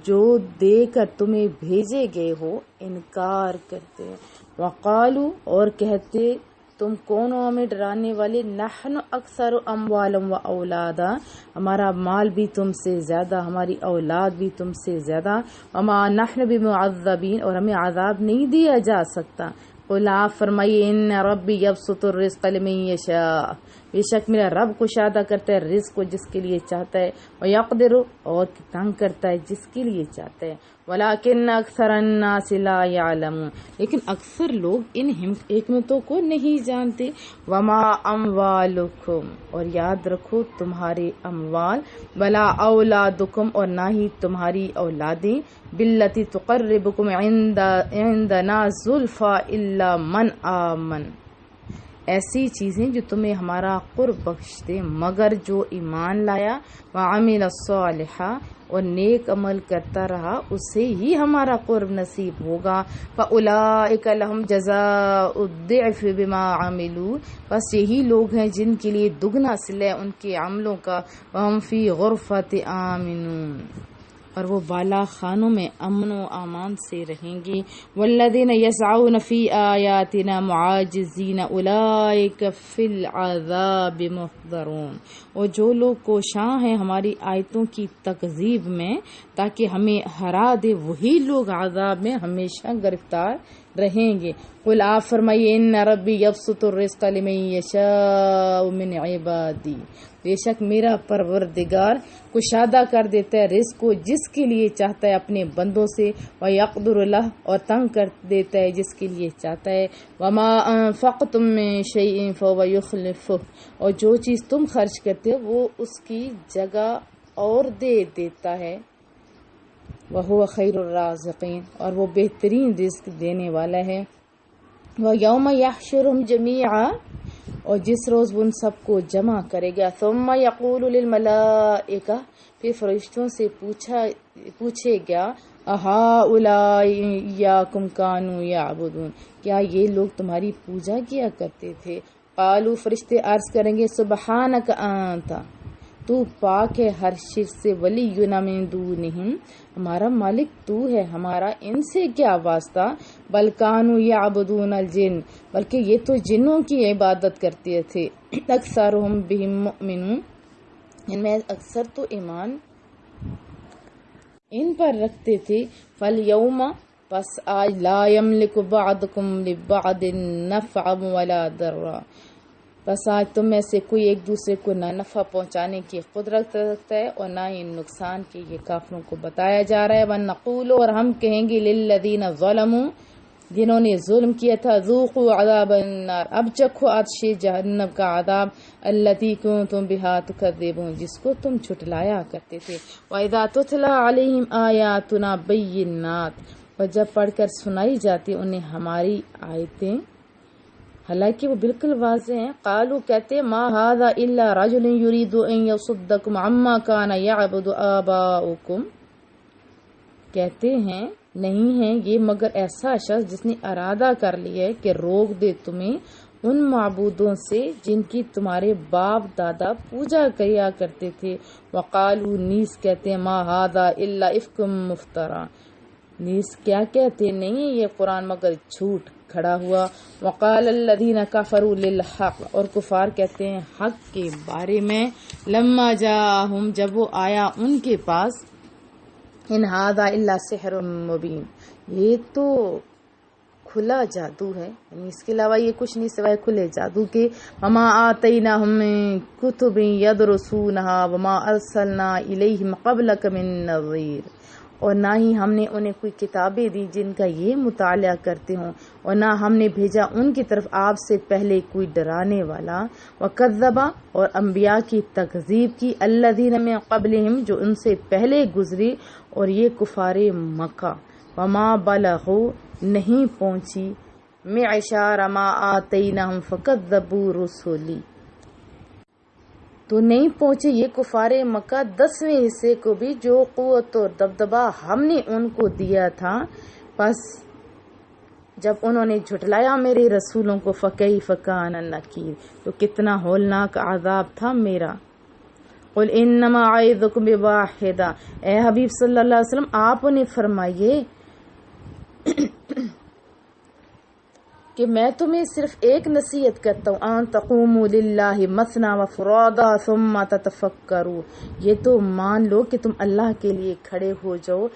جو دے کر تمہیں بھیجے گئے ہو انکار کرتے ہیں۔ وقالو، اور کہتے تم کون ہو ہمیں ڈرانے والے، نحن اکثر اموالا و اولادا، ہمارا مال بھی تم سے زیادہ ہماری اولاد بھی تم سے زیادہ، وما نحن بمعذبین، اور ہمیں عذاب نہیں دیا جا سکتا۔ قل، آپ فرمائیے، ان ربی یبسط الرزق لمن یشاء، بے شک میرا رب کشادہ کرتا ہے رزق کو جس کے لیے چاہتا ہے، ویقدر اور تنگ کرتا ہے جس کے لیے چاہتا ہے، ولیکن اکثر الناس لا یعلمون لیکن اکثر لوگ ان حکمتوں کو نہیں جانتے۔ وما اموالکم اور یاد رکھو تمہارے اموال، ولا اولادکم اور نہ ہی تمہاری اولادیں، باللتی تقربکم عندنا زلفی الا من آمن ایسی چیزیں جو تمہیں ہمارا قرب بخشتے مگر جو ایمان لایا، وعمل الصالحا اور نیک عمل کرتا رہا اسے ہی ہمارا قرب نصیب ہوگا۔ فاولئک لہم جزاء الضعف بما عملوا بس یہی لوگ ہیں جن کے لیے دگنا صلہ ہے ان کے عملوں کا، وہم فی غرفۃ آمنون اور وہ بالا خانوں میں امن و امان سے رہیں گے۔ والذین یسعون فی آیاتنا معاجزین اولئک فی العذاب محضرون اور جو لوگ کوشاں ہیں ہماری آیتوں کی تکذیب میں تاکہ ہمیں ہرا دے وہی لوگ عذاب میں ہمیشہ گرفتار رہیں گے۔ قل آپ فرمائیے ان ربی یبسط الرزق لمن یشاء من عبادی بے شک میرا پروردگار کشادہ کر دیتا ہے رزق کو جس کے لیے چاہتا ہے اپنے بندوں سے، ویقدر لہ اور تنگ کر دیتا ہے جس کے لیے چاہتا ہے، وما انفقتم من شیء فهو یخلفہ اور جو چیز تم خرچ کرتے ہو وہ اس کی جگہ اور دے دیتا ہے، وہو خیر الرازقین اور وہ بہترین رزق دینے والا ہے۔ وَيَوْمَ يَحْشُرُهُمْ جَمِيعًا اور جس روز وہ ان سب کو جمع کرے گا، ثُمَّ يَقُولُ لِلْمَلَائِكَةِ پھر فرشتوں سے پوچھے گا، أَهَٰؤُلَاءِ إِيَّاكُمْ كَانُوا يَعْبُدُونَ کیا یہ لوگ تمہاری پوجا کیا کرتے تھے؟ قالوا فرشتے عرض کریں گے سبحانک انت تو پاک ہے ہر شرک سے، ولینا من دونہم ہمارا مالک تو ہے، ہمارا ان سے کیا واسطہ، بل کانوا یعبدون الجن بلکہ یہ تو جنوں کی عبادت کرتے تھے، اکثرہم بہم مؤمنون ان میں اکثر تو ایمان ان پر رکھتے تھے، فالیوم پس آج لا یملک بعضکم لبعض نفعا ولا ضرا بس آج تم میں سے کوئی ایک دوسرے کو نہ نفع پہنچانے کی قدرت رکھتا ہے اور نہ ہی نقصان کی، یہ کافروں کو بتایا جا رہا ہے۔ وَنَقُولُ اور ہم کہیں گے لِلَّذِينَ ظَلَمُوا جنہوں نے ظلم کیا تھا، ذُوقُوا عَذَابَ النَّارِ اب چکھو آتش جہنم کا عذاب، الَّتِي كُنتُم بِهَا تُكَذِّبُونَ جس کو تم جھٹلایا کرتے تھے۔ وَإِذَا تُتْلَىٰ عَلَيْهِمْ آيَاتُنَا بَيِّنَاتٍ اور جب پڑھ کر سنائی جاتی انہیں ہماری آیتیں حالانکہ وہ بالکل واضح ہیں، قالوا کہتے ما هذا الا رجل يريد ان يصدكم عما كان يعبد آباؤكم کہتے ہیں نہیں ہے یہ مگر ایسا شخص جس نے ارادہ کر لیا ہے کہ روک دے تمہیں ان معبودوں سے جن کی تمہارے باپ دادا پوجا کیا کرتے تھے۔ وقالوا نیز کہتے ہیں ما هذا الا افک مفترا نیز کیا کہتے نہیں ہے یہ قرآن مگر جھوٹ کھڑا ہوا۔ وقال الذین کفروا للحق اور کفار کہتے ہیں حق کے بارے میں، لما جاءہم جب وہ آیا ان کے پاس، ان ھذا الا سحر مبین یہ تو کھلا جادو ہے، یعنی اس کے علاوہ یہ کچھ نہیں سوائے کھلے جادو کے۔ وما آتیناہم من کتب یدرسونہا وما ارسلنا الیہم قبلک من نذیر اور نہ ہی ہم نے انہیں کوئی کتابیں دی جن کا یہ مطالعہ کرتے ہوں، اور نہ ہم نے بھیجا ان کی طرف آپ سے پہلے کوئی ڈرانے والا۔ وکذب اور انبیاء کی تکذیب کی، الذین من قبلہم جو ان سے پہلے گزری، اور یہ کفار مکہ، وما بلغوا نہیں پہنچی معشار ما آتیناہم فکذبوا رسلی تو نہیں پہنچے یہ کفار مکہ 10ویں حصے کو بھی جو قوت اور دبدبہ ہم نے ان کو دیا تھا، بس جب انہوں نے جھٹلایا میرے رسولوں کو، فکیف کان نکیر تو کتنا ہولناک عذاب تھا میرا۔ قل انما اعظکم بواحدہ اے حبیب صلی اللہ علیہ وسلم آپ انہیں فرمائیے کہ میں تمہیں صرف ایک نصیحت کرتا ہوں، ان تقوموا للہ مثنی وفرادا ثم تتفکروا یہ تو مان لو کہ تم اللہ کے لیے کھڑے ہو جاؤ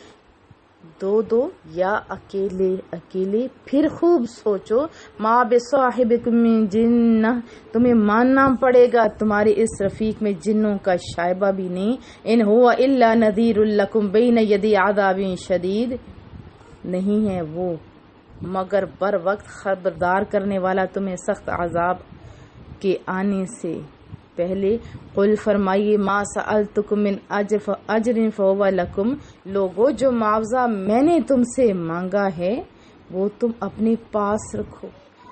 دو یا اکیلے اکیلے، پھر خوب سوچو، ما بصاحبکم من جنہ، تمہیں ماننا پڑے گا تمہارے اس رفیق میں جنوں کا شائبہ بھی نہیں، ان ہوا الا نذیر لکم بین یدی عذاب شدید، نہیں ہے وہ مگر بر وقت خبردار کرنے والا تمہیں سخت عذاب کے آنے سے پہلے۔ قل فرمائیے، ما سألتکم من اجر فہو لکم، لوگو جو معاوضہ میں نے تم سے مانگا ہے وہ تم اپنے پاس رکھو،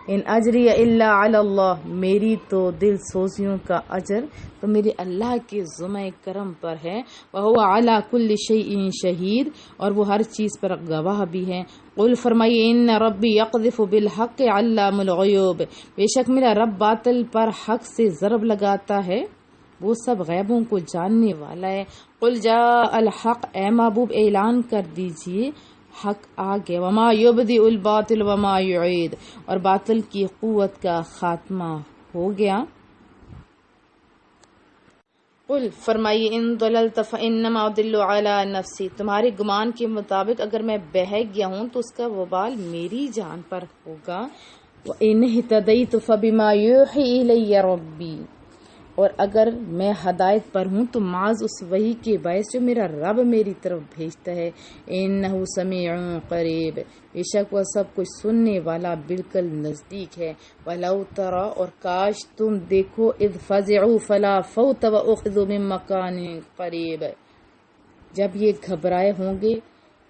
ان اجری الا علی اللہ، میری تو دل سوزیوں کا اجر تو میرے اللہ کے ذمہ کرم پر ہے، وہو علی کل شیء شہید، اور وہ ہر چیز پر گواہ بھی ہے۔ قل فرمائیے، ان ربی یقذف بالحق علام الغیوب، بے شک میرا رب باطل پر حق سے ضرب لگاتا ہے، وہ سب غیبوں کو جاننے والا ہے۔ قل جاء الحق، اے محبوب اعلان کر دیجئے حق آ گیا، وما یبدئ الباطل وما یعید، اور باطل کی قوت کا خاتمہ ہو گیا۔ قل فرمائیے، ان ضللت فانما اضل علی نفسی، تمہارے گمان کے مطابق اگر میں بہک گیا ہوں تو اس کا وبال میری جان پر ہوگا، وان اہتدیت فبما یوحی الی ربی، اور اگر میں ہدایت پر ہوں تو معاذ اس وحی کے باعث جو میرا رب میری طرف بھیجتا ہے، انہ سمیع قریب، بے شک وہ سب کچھ سننے والا بالکل نزدیک ہے۔ ولو تری، اور کاش تم دیکھو، اذ فزعوا فلا فوت واخذوا من مکان قریب، جب یہ گھبرائے ہوں گے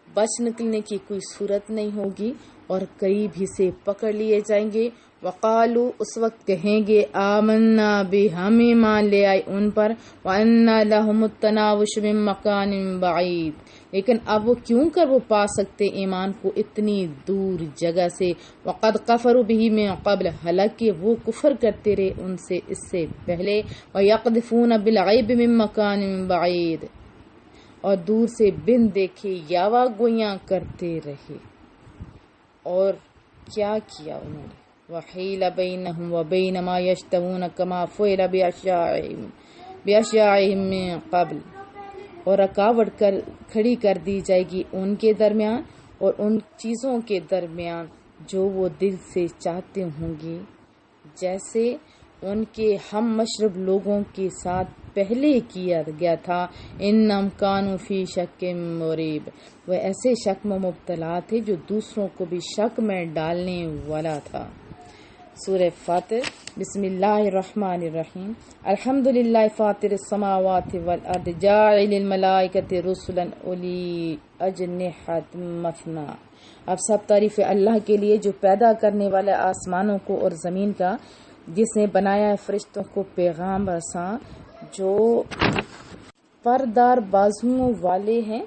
بچ نکلنے کی کوئی صورت نہیں ہوگی اور قریب ہی سے پکڑ لیے جائیں گے۔ وقالو، اس وقت کہیں گے، آمنا بھی، ہم ایمان لے آئے ان پر، وَأَنَّا لَهُمُ التَّنَاوُشُ مِن مَّكَانٍ بَعِيدٍ، لیکن اب وہ کیوں کر وہ پا سکتے ایمان کو اتنی دور جگہ سے، وَقَدْ كَفَرُوا بِهِ مِن قَبْلُ، حالانکہ وہ کفر کرتے رہے ان سے اس سے پہلے، وَيَقْذِفُونَ بِالْغَيْبِ مِن مَّكَانٍ بَعِيدٍ، اور دور سے بن دیکھے یاوا گویاں کرتے رہے، اور کیا کیا انہوں نے، وحیل بینہم وبین ما یشتہون کما فعل باشیاعہم من قبل، اور رکاوٹ کھڑی کر دی جائے گی ان کے درمیان اور ان چیزوں کے درمیان جو وہ دل سے چاہتے ہوں گے، جیسے ان کے ہم مشرب لوگوں کے ساتھ پہلے کیا گیا تھا، انہم کانوا فی شک مریب، وہ ایسے شک میں مبتلا تھے جو دوسروں کو بھی شک میں ڈالنے والا تھا۔ سورہ فاطر، بسم اللہ الرحمن الرحیم، الحمدللہ فاطر السماوات والارض جاعل الملائکۃ رسلا اولی اجنحۃ مثنی، اب سب تعریف اللہ کے لیے جو پیدا کرنے والا آسمانوں کو اور زمین کا، جس نے بنایا ہے فرشتوں کو پیغام رساں جو پردار بازوؤں والے ہیں،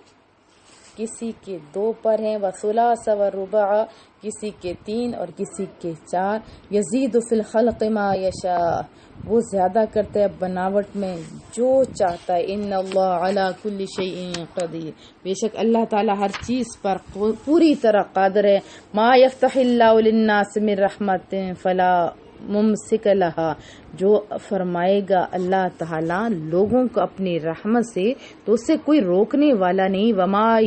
کسی کے 2 پر ہیں، وثلاث ورباع، کسی کے 3 اور کسی کے 4، یزید فی الخلق ما یشاء، وہ زیادہ کرتا ہے بناوٹ میں جو چاہتا ہے، ان اللہ علی کل شیء قدیر، بے شک اللہ تعالی ہر چیز پر پوری طرح قادر ہے۔ ما یفتح اللہ للناس من رحمت فلا ممسک لہا، جو فرمائے گا اللہ تعالیٰ لوگوں کو اپنی رحمت سے تو اسے کوئی روکنے والا نہیں، وما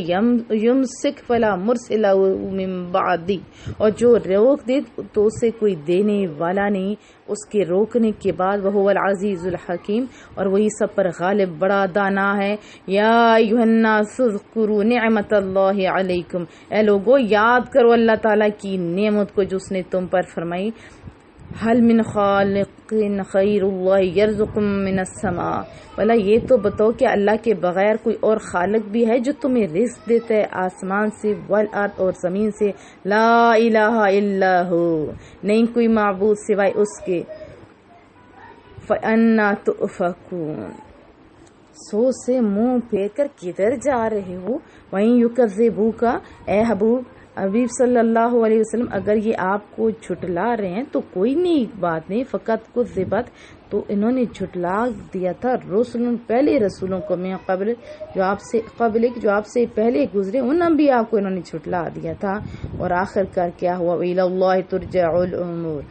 یمسک فلا مرسل من بعدی، اور جو روک دے تو اسے کوئی دینے والا نہیں اس کے روکنے کے بعد، وہو العزیز الحکیم، اور وہی سب پر غالب بڑا دانا ہے۔ یا ایھا الناس اذکروا نعمت اللہ علیکم، اے لوگو یاد کرو اللہ تعالیٰ کی نعمت کو جو اس نے تم پر فرمائی، حل من خالق غیر اللہ یرزقکم من السماء، بھلا یہ تو بتاؤ کہ اللہ کے بغیر کوئی اور خالق بھی ہے جو تمہیں رزق دیتا ہے آسمان سے، والارض اور زمین سے، لا الہ الا ہو، نہیں کوئی معبود سوائے اس کے، فأنا تؤفکون، سو سے منہ پھیر کر کدھر جا رہے ہو، وہیں یکذبوک، اے حبیب صلی اللہ علیہ وسلم اگر یہ آپ کو جھٹلا رہے ہیں تو کوئی نہیں بات نہیں، فقط کذبت، تو انہوں نے جھٹلا دیا تھا رسول، پہلے رسولوں کو، میں قبل جو آپ سے پہلے گزرے ان انبیاء کو انہوں نے جھٹلا دیا تھا، اور آخر کار کیا ہوا، الی اللہ ترجع الامور،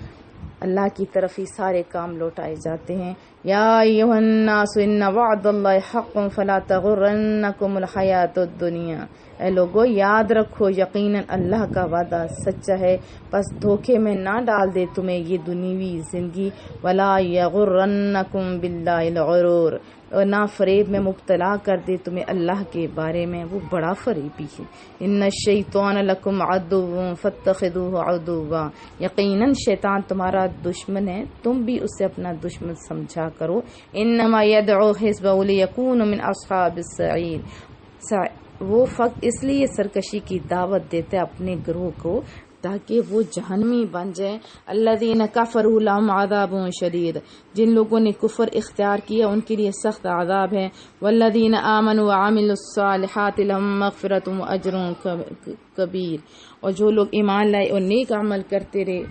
اللہ کی طرف ہی سارے کام لوٹائے جاتے ہیں۔ یا ایھا الناس ان وعد اللہ حق فلا تغرنکم الحیات الدنیا، اے لوگو یاد رکھو یقیناً اللہ کا وعدہ سچا ہے، پس دھوکے میں نہ ڈال دے تمہیں یہ دنیوی زندگی، ولا یغرنکم باللہ الغرور، اور نہ فریب میں مبتلا کر دے تمہیں اللہ کے بارے میں، وہ بڑا فریبی ہے۔ ان الشیطان لکم عدو فاتخذوہ عدوا، یقیناً شیطان تمہارا دشمن ہے، تم بھی اسے اپنا دشمن سمجھا کرو۔ انما یدعو حزبہ لیکون من اصحاب السعیر، وہ فقط اس لیے سرکشی کی دعوت دیتے اپنے گروہ کو تاکہ وہ جہنمی بن جائے۔ الذین کفروا لهم عذاب شدید، جن لوگوں نے کفر اختیار کیا ان کے لیے سخت عذاب ہے۔ والذین آمنوا وعملوا الصالحات لهم مغفرۃ واجر کبیر، اور جو لوگ ایمان لائے اور نیک عمل کرتے رہے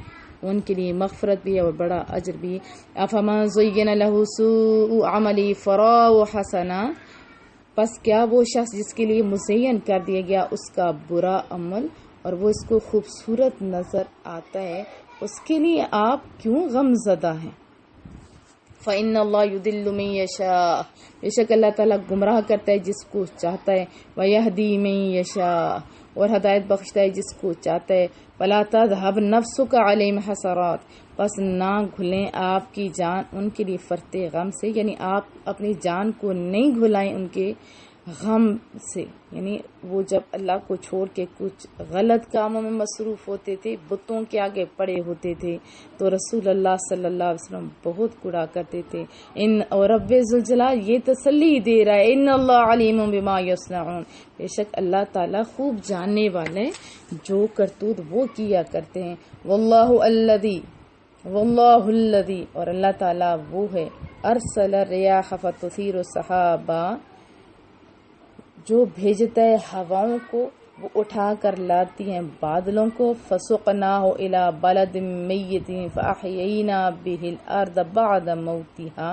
ان کے لیے مغفرت بھی اور بڑا اجر بھی۔ افمن زین له سوء عملی فرآہ حسنا، پس کیا وہ شخص جس کے لیے مزین کر دیا گیا اس کا برا عمل اور وہ اس کو خوبصورت نظر آتا ہے، اس کے لیے آپ کیوں غم زدہ ہیں؟ فَإِنَّ اللَّهَ يُضِلُّ مَن يَشَاءُ، بے شک اللہ تعالیٰ گمراہ کرتا ہے جس کو چاہتا ہے، وَيَهْدِي مَن يَشَاءُ، اور ہدایت بخشتا ہے جس کو چاہتا ہے۔ وَلَا تَذْهَبْ نَفْسُكَ عَلَيْهِمْ حَسَرَاتٍ، پس نہ گھلیں آپ کی جان ان کے لیے فرتے غم سے، یعنی آپ اپنی جان کو نہیں گھلائیں ان کے غم سے، یعنی وہ جب اللہ کو چھوڑ کے کچھ غلط کاموں میں مصروف ہوتے تھے، بتوں کے آگے پڑے ہوتے تھے، تو رسول اللہ صلی اللہ علیہ وسلم بہت کڑا کرتے تھے۔ اور رب ذوالجلال یہ تسلی دے رہا ہے، ان اللہ علیم بما یصنعون، بے شک اللہ تعالیٰ خوب جاننے والے جو کرتوت وہ کیا کرتے ہیں۔ واللہ الذی، اور اللہ تعالیٰ وہ ہے، ارسل الریاح فتثیر السحابا، جو بھیجتا ہے ہواؤں کو وہ اٹھا کر لاتی ہیں بادلوں کو، فسقناہ الی بلد میت فاحیینا بہ الارض بعد موتہا،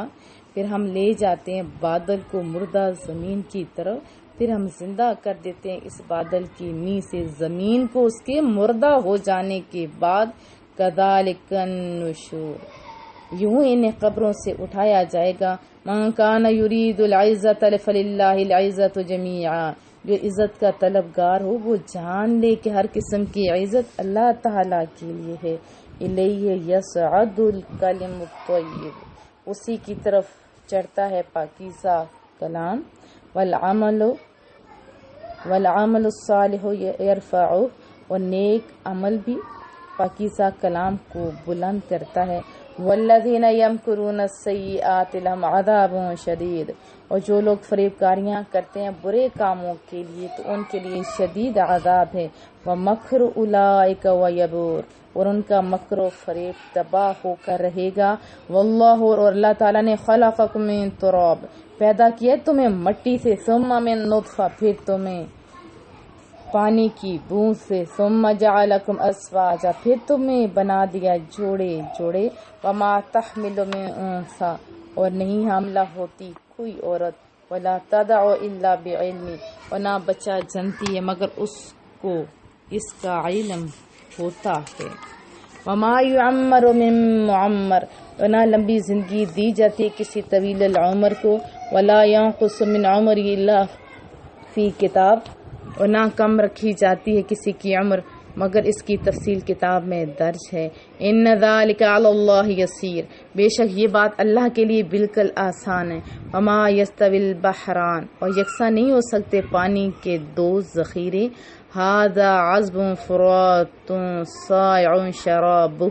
پھر ہم لے جاتے ہیں بادل کو مردہ زمین کی طرف، پھر ہم زندہ کر دیتے ہیں اس بادل کی نیز سے زمین کو اس کے مردہ ہو جانے کے بعد۔ کذالک النشور، یوں انہیں قبروں سے اٹھایا جائے گا۔ من کان یرید العزت فللہ العزت جمیعا، جو عزت کا طلبگار ہو وہ جان لے کہ ہر قسم کی عزت اللہ تعالیٰ کے لیے ہے۔ الیہ یصعد الکلم الطیب، اسی کی طرف چڑھتا ہے پاکیزہ کلام، والعمل الصالح یرفعہ، اور نیک عمل بھی پاکیزہ کلام کو بلند کرتا ہے۔ والذین یمکرون السیئات لهم عذاب شدید، اور جو لوگ فریب کاریاں کرتے ہیں برے کاموں کے لیے تو ان کے لیے شدید عذاب ہے۔ ومکر اولئک ویبور، اور ان کا مکر و فریب تباہ ہو کر رہے گا۔ واللہ، اور اللہ تعالیٰ نے خلقکم من تراب، پیدا کیا تمہیں مٹی سے، ثم من نطفہ، پھر تمہیں پانی کی بوند سے، ثم جعلکم ازواجا، پھر تمہیں بنا دیا جوڑے جوڑے۔ وما تحمل من انثی، اور نہیں حاملہ ہوتی کوئی عورت، ولا تدع الا بعلم، اور نہ بچہ جنتی ہے مگر اس کو اس کا علم ہوتا ہے۔ وما یعمر من معمر، اور نہ لمبی زندگی دی جاتی کسی طویل العمر کو، ولا ينقص من عمره الا فی کتاب، اور نہ کم رکھی جاتی ہے کسی کی عمر مگر اس کی تفصیل کتاب میں درج ہے۔ ان ذلک علی اللہ یسیر، بے شک یہ بات اللہ کے لیے بالکل آسان ہے۔ وما یستوی البحران، اور یکساں نہیں ہو سکتے پانی کے دو ذخیرے۔ ھذا عذب فرات صائع شرابہ،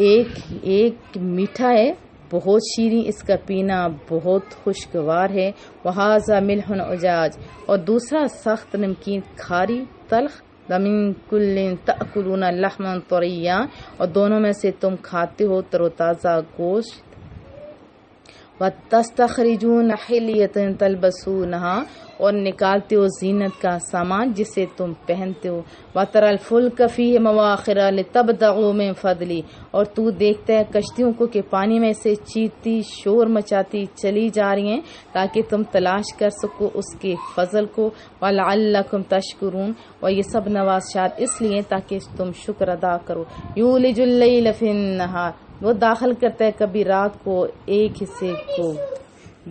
ایک میٹھا ہے بہت شیریں، اس کا پینا بہت خوشگوار ہے۔ وھذا ملح اجاج، اور دوسرا سخت نمکین کھاری تلخ۔ ومن کل تأکلون لحما طریا، اور دونوں میں سے تم کھاتے ہو تر و تازہ گوشت۔ وَتَسْتَخْرِجُونَ حِلْيَةً تَلْبَسُونَهَا اور نکالتے ہو زینت کا سامان جسے تم پہنتے ہو. وَتَرَى الْفُلْكَ فِيهِ مَوَاخِرَ لِتَبْتَغُوا مِنْ فَضْلِهِ اور تو دیکھتا ہے کشتیوں کو کہ پانی میں سے چیختی شور مچاتی چلی جا رہی ہیں تاکہ تم تلاش کر سکو اس کے فضل کو. وَلَعَلَّكُمْ تَشْكُرُونَ اور یہ سب نوازشات اس لیے تاکہ تم شکر ادا کرو. يُولِجُ اللَّيْلَ فِي النَّهَارِ وہ داخل کرتا ہے کبھی رات کو ایک حصے کو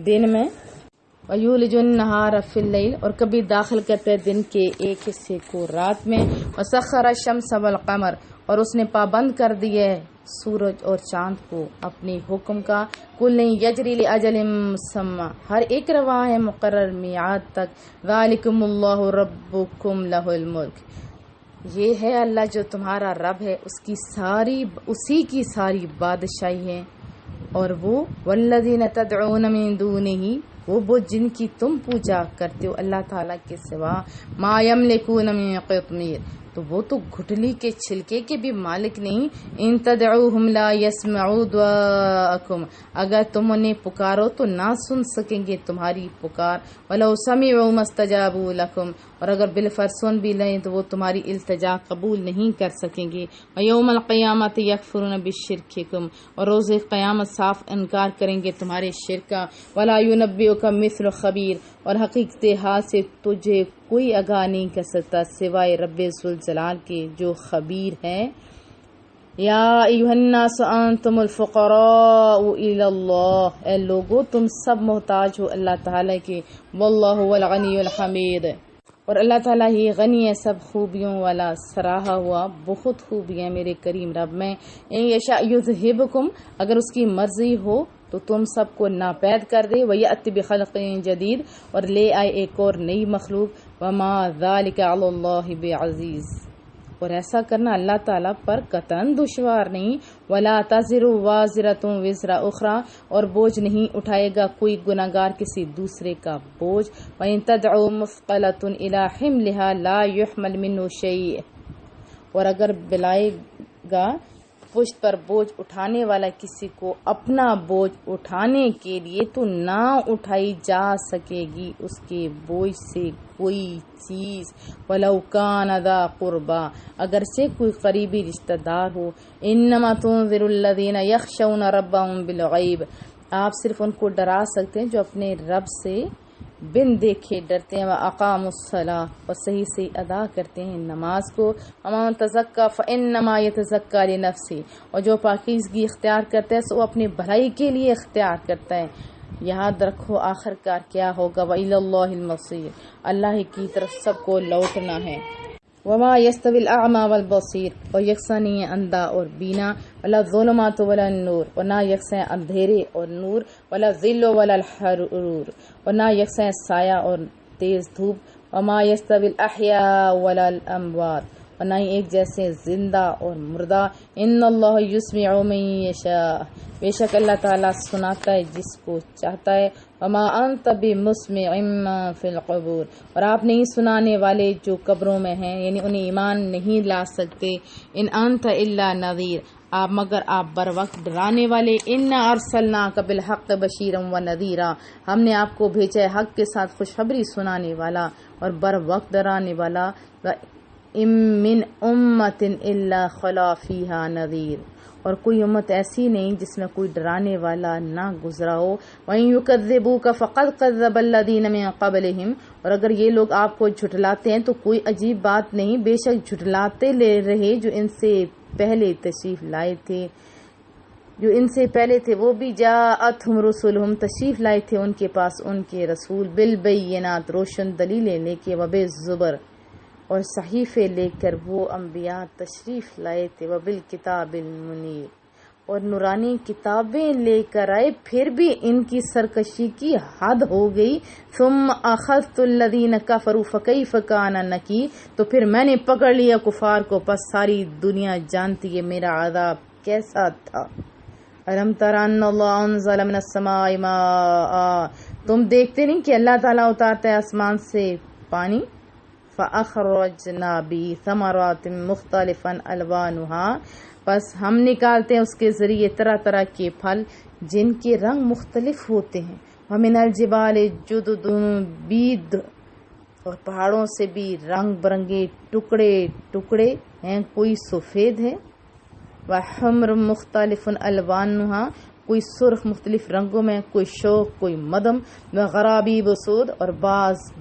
دن میں. وَيُولِجُ النَّهَارَ فِي اللَّيْلِ اور کبھی داخل کرتا ہے دن کے ایک حصے کو رات میں. وَسَخَّرَ الشَّمْسَ وَالْقَمَرَ اور اس نے پابند کر دیا ہے سورج اور چاند کو اپنی حکم کا. کُلٌّ یجری لأجل مسمى ہر ایک رواں ہے مقرر میعاد تک. ذَلِكُمُ اللَّهُ رَبُّكُمْ لَهُ الْمُلْكُ یہ ہے اللہ جو تمہارا رب ہے اسی کی ساری بادشاہی ہے. اور وہ والذین تدعون من دونہ وہ جن کی تم پوجا کرتے ہو اللہ تعالیٰ کے سوا. ما یملکون من قطمیر تو وہ تو گٹھلی کے چھلکے کے بھی مالک نہیں. ان تدعوہم لا یسمعوا دعاءکم اگر تم انہیں پکارو تو نہ سن سکیں گے تمہاری پکار. ولو سمعوا ما استجابوا لکم اور اگر بالفرض سن بھی لیں تو وہ تمہاری التجا قبول نہیں کر سکیں گے. ویوم القیامت یکفرون بشرککم اور روز قیامت صاف انکار کریں گے تمہارے شرک کا. ولا ینبئک مثل خبیر اور حقیقت حال سے تجھے کوئی آگاہ نہیں کر سکتا سوائے رب ذوالجلال کے جو خبیر ہے. یا ایھا الناس انتم الفقراء الی اللہ اے لوگو تم سب محتاج ہو اللہ تعالیٰ کے. واللہ هو الغنی الحمید اور اللہ تعالیٰ ہی غنی ہے سب خوبیوں والا سراہا ہوا بہت خوبی ہے میرے کریم رب میں. ان یشاء یذھبکم اگر اس کی مرضی ہو تو تم سب کو ناپید کر دے. وَيَأْتِ بِخَلْقٍ جدید اور لے آئے ایک اور نئی مخلوق. وَمَا ذَلِكَ عَلَى اللَّهِ بِعَزِيزٍ اور ایسا کرنا اللہ تعالیٰ پر قطعاً دشوار نہیں. وَلَا تَزِرُ وَازِرَةٌ وِزْرَ أُخْرَى اور بوجھ نہیں اٹھائے گا کوئی گناہگار کسی دوسرے کا بوجھ. وَإِن تَدْعُ مُثْقَلَةٌ إِلَى حِمْلِهَا لَا يُحْمَلْ مِنْهُ شَيْءٌ اور اگر بلائے گا پشت پر بوجھ اٹھانے والا کسی کو اپنا بوجھ اٹھانے کے لیے تو نہ اٹھائی جا سکے گی اس کے بوجھ سے کوئی چیز. وَلَوْ كَانَ ذَا قُرْبَى اگرچہ کوئی قریبی رشتہ دار ہو. إِنَّمَا تُنذِرُ الَّذِينَ يَخْشَوْنَ رَبَّهُمْ بِالْغَيْبِ آپ صرف ان کو ڈرا سکتے ہیں جو اپنے رب سے بن دیکھے ڈرتے ہیں. وَأَقَامُوا الصَّلَاةَ اور صحیح سے ادا کرتے ہیں نماز کو. وَمَن تَزَكَّىٰ فَإِنَّمَا يَتَزَكَّىٰ لِنَفْسِهِ اور جو پاکیزگی اختیار کرتا ہے سو اپنے بھلائی کے لیے اختیار کرتا ہے. یاد رکھو آخر کار کیا ہوگا. وَإِلَى اللَّهِ الْمَصِيرُ اللہ کی طرف سب کو لوٹنا ہے. وما يستوي الأعمى والبصير اور یکساں نہیں ہے اندھا اور بینا. ولا الظلمات ولا النور اور نہ یکساں اندھیرے اور نور. ولا الظل ولا الحرور اور نہ یکساں سایہ اور تیز دھوپ. وما يستوي الأحياء ولا الأموات اور نہ ہی ایک جیسے زندہ اور مردہ. ان اللہ یسمع من یشاء بے شک اللہ تعالیٰ سناتا ہے جس کو چاہتا ہے. وما انت بمسمع من فی القبور اور آپ نہیں سنانے والے جو قبروں میں ہیں یعنی انہیں ایمان نہیں لا سکتے. ان انت الا نذیر آپ مگر آپ بر وقت ڈرانے والے. انا ارسلناک بالحق بشیرا ونذیرا ہم نے آپ کو بھیجا ہے حق کے ساتھ خوشخبری سنانے والا اور بر وقت ڈرانے والا. ام من امت الا خلا فیہا نذیر اور کوئی امت ایسی نہیں جس میں کوئی ڈرانے والا نہ گزرا ہو. وَإِن يُكَذِّبُوكَ فَقَدْ كَذَّبَ الَّذِينَ مِن قَبْلِهِمْ اور اگر یہ لوگ آپ کو جھٹلاتے ہیں تو کوئی عجیب بات نہیں بے شک جھٹلاتے لے رہے جو ان سے پہلے تشریف لائے تھے جو ان سے پہلے تھے. وہ بھی جاءتہم رسلہم تشریف لائے تھے ان کے پاس ان کے رسول. بالبینات روشن دلیلیں لے کے. وبالزبر اور صحیفے لے کر وہ انبیاء تشریف لائے تھے. وبالکتاب المنیر اور نورانی کتابیں لے کر آئے پھر بھی ان کی سرکشی کی حد ہو گئی. ثم اخذت الذین کفروا فکیف کان نکیر تو پھر میں نے پکڑ لیا کفار کو پس ساری دنیا جانتی ہے میرا عذاب کیسا تھا. الم تر ان اللہ انزل من السماء ماء تم دیکھتے نہیں کہ اللہ تعالیٰ اتارتا ہے آسمان سے پانی. فَأَخْرَجْنَا بِهِ ثَمَرَاتٍ مُخْتَلِفًا أَلْوَانُهَا، بس ہم نکالتے ہیں اس کے ذریعے طرح طرح کے پھل جن کے رنگ مختلف ہوتے ہیں. وَمِنَ الْجِبَالِ جُدُدٌ بِيضٌ، اور پہاڑوں سے بھی رنگ برنگے ٹکڑے ٹکڑے ہیں، کوئی سفید ہے. وَحُمْرٌ مُخْتَلِفٌ أَلْوَانُهَا، کوئی سرخ مختلف رنگوں میں، کوئی شوق کوئی مدم. وَغَرَابِيبُ سُودٌ، اور بعض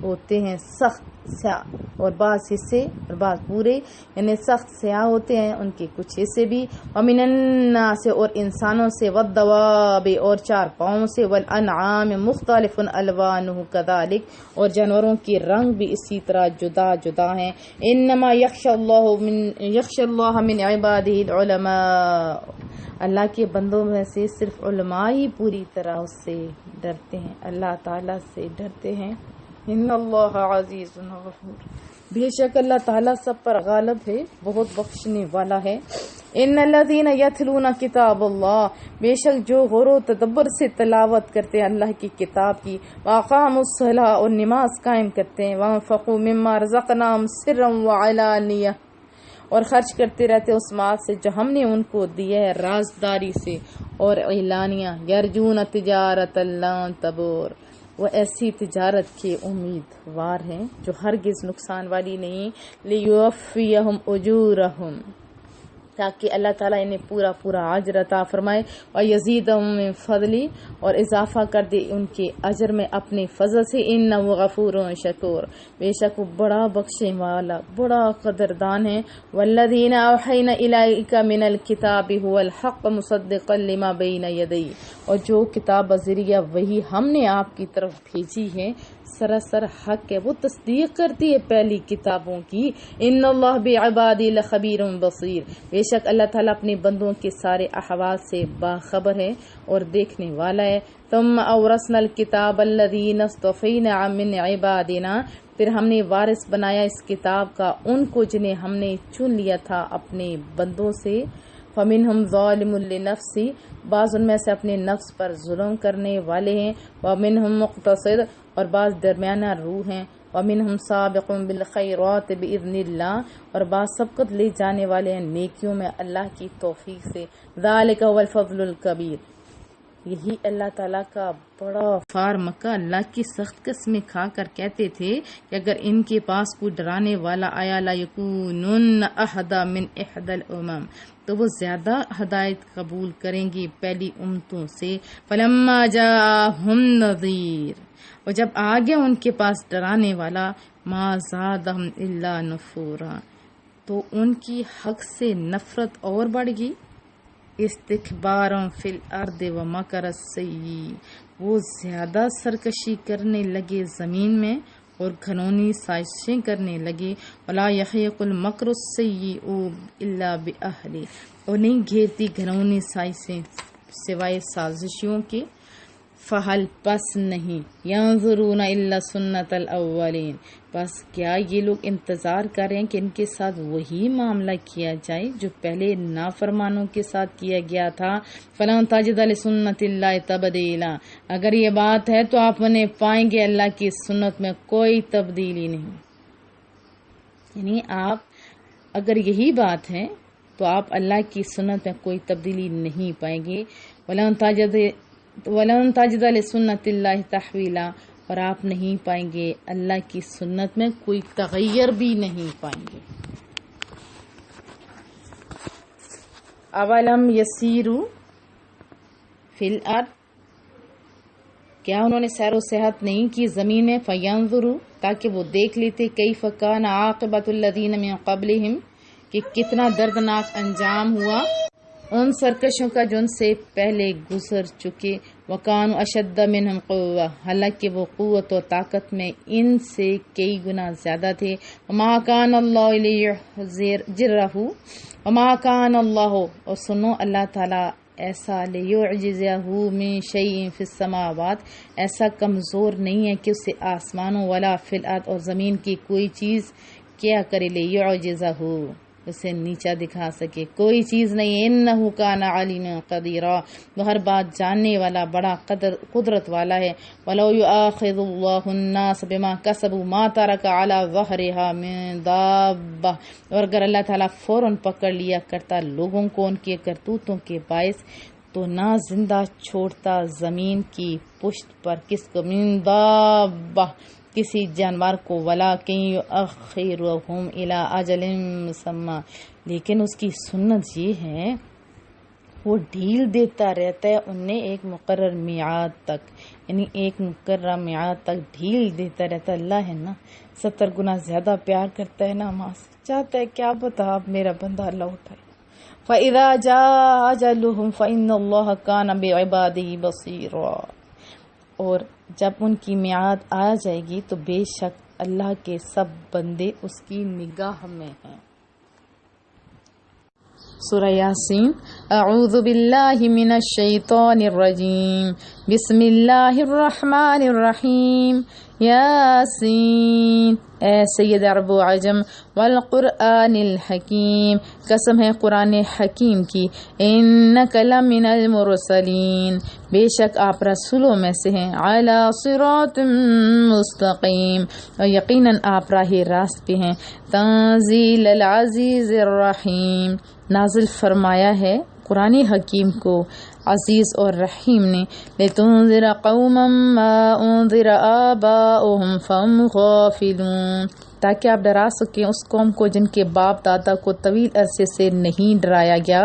ہوتے ہیں سخت سیاہ اور بعض حصے اور بعض پورے یعنی سخت سیاہ ہوتے ہیں ان کے کچھ حصے بھی. وَمِنَ النَّاسِ، اور انسانوں سے. وَالدَّوَابِ، اور چار پاؤں سے. وَالْأَنْعَامِ مُخْتَلِفٌ أَلْوَانُهُ كَذَلِكَ، اور جانوروں کے رنگ بھی اسی طرح جدا جدا ہیں. إِنَّمَا يَخْشَى اللَّهَ مِنْ عِبَادِهِ الْعُلَمَاءُ، اللہ کے بندوں میں سے صرف علماء ہی پوری طرح اس سے ڈرتے ہیں، اللہ تعالیٰ سے ڈرتے ہیں. ان اللہ عزیز غفور، بے شک اللہ تعالیٰ سب پر غالب ہے، بہت بخشنے والا ہے. ان الذین یتلون کتاب اللہ، بے شک جو غور و تدبر سے تلاوت کرتے ہیں اللہ کی کتاب کی. واقاموا الصلاۃ، اور نماز قائم کرتے ہیں. وانفقوا مما رزقناہم سرا وعلانیہ، اور خرچ کرتے رہتے اس مال سے جو ہم نے ان کو دیا ہے رازداری سے اور اعلانیہ. یرجون تجارت لن تبور، وہ ایسی تجارت کے امیدوار ہیں جو ہرگز نقصان والی نہیں. لیوفیہم اجورہم، تاکہ اللہ تعالیٰ انہیں پورا پورا اجر عطا فرمائے. ویزیدہم من فضلہ، اور اضافہ کر دے ان کے اجر میں اپنے فضل سے. انہ غفور شکور، بے شک وہ بڑا بخشنے والا بڑا قدردان ہے. والذین اوحینا الیک من الکتاب هو الحق مصدقا لما بین یدیہ، اور جو کتاب بذریعہ وہی ہم نے آپ کی طرف بھیجی ہے سراسر حق ہے، وہ تصدیق کرتی ہے پہلی کتابوں کی. ان اللہ بعبادہ لخبیر بصیر، بے شک اللہ تعالیٰ اپنے بندوں کے سارے احوال سے باخبر ہے اور دیکھنے والا ہے. ثم اورثنا الکتاب الذین اصطفینا من عبادنا، پھر ہم نے وارث بنایا اس کتاب کا ان کو جنہیں ہم نے چن لیا تھا اپنے بندوں سے. فَمِنْهُمْ ظَالِمٌ لِنَفْسِهِ، بعض ان میں سے اپنے نفس پر ظلم کرنے والے ہیں. وَمِنْهُمْ مُقْتَصِدٌ، اور بعض درمیانہ روح ہیں. وَمِنْهُمْ سَابِقٌ بِالْخَيْرَاتِ بِإِذْنِ اللَّهِ، اور بعض سبقت لے جانے والے ہیں نیکیوں میں اللہ کی توفیق سے. ذَلِكَ هُوَ الْفَضْلُ الْكَبِيرُ، یہی اللہ تعالیٰ کا بڑا فار. مکہ اللہ کی سخت قسمیں کھا کر کہتے تھے کہ اگر ان کے پاس کوئی ڈرانے والا آیا لا یکونن اہدی من احدی الامم، تو وہ زیادہ ہدایت قبول کریں گی پہلی امتوں سے. فلما جاءہم نذیر، اور جب آ گیا ان کے پاس ڈرانے والا. ما زادہم الا نفورا، تو ان کی حق سے نفرت اور بڑھ گئی. استکبارا فی الارض ومکر السیئ، وہ زیادہ سرکشی کرنے لگے زمین میں اور گھنونی سازشیں کرنے لگے. ولا یحیق المکر السیئ الا باہلہ، اور نہیں گھیرتی گھنونی سازشیں سوائے سازشیوں کے. فہل، پس نہیں. ینظرون الا سنت الاولین، بس کیا یہ لوگ انتظار کر رہے ہیں کہ ان کے ساتھ وہی معاملہ کیا جائے جو پہلے نافرمانوں کے ساتھ کیا گیا تھا. فلن تجد لسنت اللہ تبدیلا، اگر یہ بات ہے تو آپ انہیں پائیں گے اللہ کی سنت میں کوئی تبدیلی نہیں. یعنی آپ اگر یہی بات ہے تو آپ اللہ کی سنت میں کوئی تبدیلی نہیں پائیں گے. وَلَن تَجِدَ لِسُنَّتِ اللَّهِ تَحْوِيلًا، اور آپ نہیں پائیں گے اللہ کی سنت میں کوئی تغیر بھی نہیں پائیں گے. اولم یسیروا فی الارض، کیا انہوں نے سیر و سیاحت نہیں کی زمین میں. فینظروا، تاکہ وہ دیکھ لیتے. کیف کان عاقبۃ الذین من قبلہم، کہ کتنا دردناک انجام ہوا ان سرکشوں کا جو ان سے پہلے گزر چکے. وَكَانُوا أَشَدَّ مِنْهُمْ قُوَّةً، حالانکہ وہ قوت و طاقت میں ان سے کئی گنا زیادہ تھے. وَمَا كَانَ اللَّهُ لِيُعْجِزَهُ، وَمَا كَانَ اللَّهُ، اور سنو اللہ تعالیٰ ایسا لِيُعْجِزَهُ مِنْ شَيْءٍ فِي السَّمَاوَاتِ، ایسا کمزور نہیں ہے کہ اسے آسمانوں ولا فی الارض، اور زمین کی کوئی چیز کیا کرے. لِيُعْجِزَهُ اسے نیچا دکھا سکے۔ کوئی چیز نہیں، انہ کان علیما قدیرا، وہ ہر بات جاننے والا، بڑا قدرت والا ہے۔ ولو یؤاخذ اللہ الناس بما کسبوا ما ترک علی ظہرها من دابہ، اور اگر اللہ تعالیٰ فوراً پکڑ لیا کرتا لوگوں کو ان کے کرتوتوں کے باعث تو نہ زندہ چھوڑتا زمین کی پشت پر کس کو، من دابہ کسی جانور کو، ولیکن یؤخرہم الی اجل مسمی، لیکن اس کی سنت یہ ہے وہ ڈھیل دیتا رہتا ہے انہیں ایک مقرر میعاد تک، یعنی ایک مقررہ میعاد تک ڈھیل دیتا رہتا ہے۔ اللہ ہے نا 70 گنا زیادہ پیار کرتا ہے نا ماں سے، چاہتا ہے کیا بتا اب میرا بندہ اللہ اٹھائے۔ فَإِذَا جَاءَ أَجَلُهُمْ فَإِنَّ اللَّهَ كَانَ بِعِبَادِهِ بَصِيرًا، اور جب ان کی میعاد آ جائے گی تو بے شک اللہ کے سب بندے اس کی نگاہ میں ہیں۔ سورہ یاسین۔ اعوذ باللہ من الشیطان الرجیم، بسم اللہ الرحمن الرحیم۔ یاسین، اے سید عرب و عجم، والقرآن الحکیم، قسم ہے قرآن حکیم کی، انک لمن المرسلین، بے شک آپ رسولوں میں سے ہیں، علی صراط مستقیم، اور یقیناً آپ راہ راست پہ ہیں، تنزیل العزیز الرحیم، نازل فرمایا ہے قرآن حکیم کو عزیز اور رحیم نے، لتنذر قوما ما انذر آباؤہم فہم غافلون، تاکہ آپ ڈرا سکیں اس قوم کو جن کے باپ دادا کو طویل عرصے سے نہیں ڈرایا گیا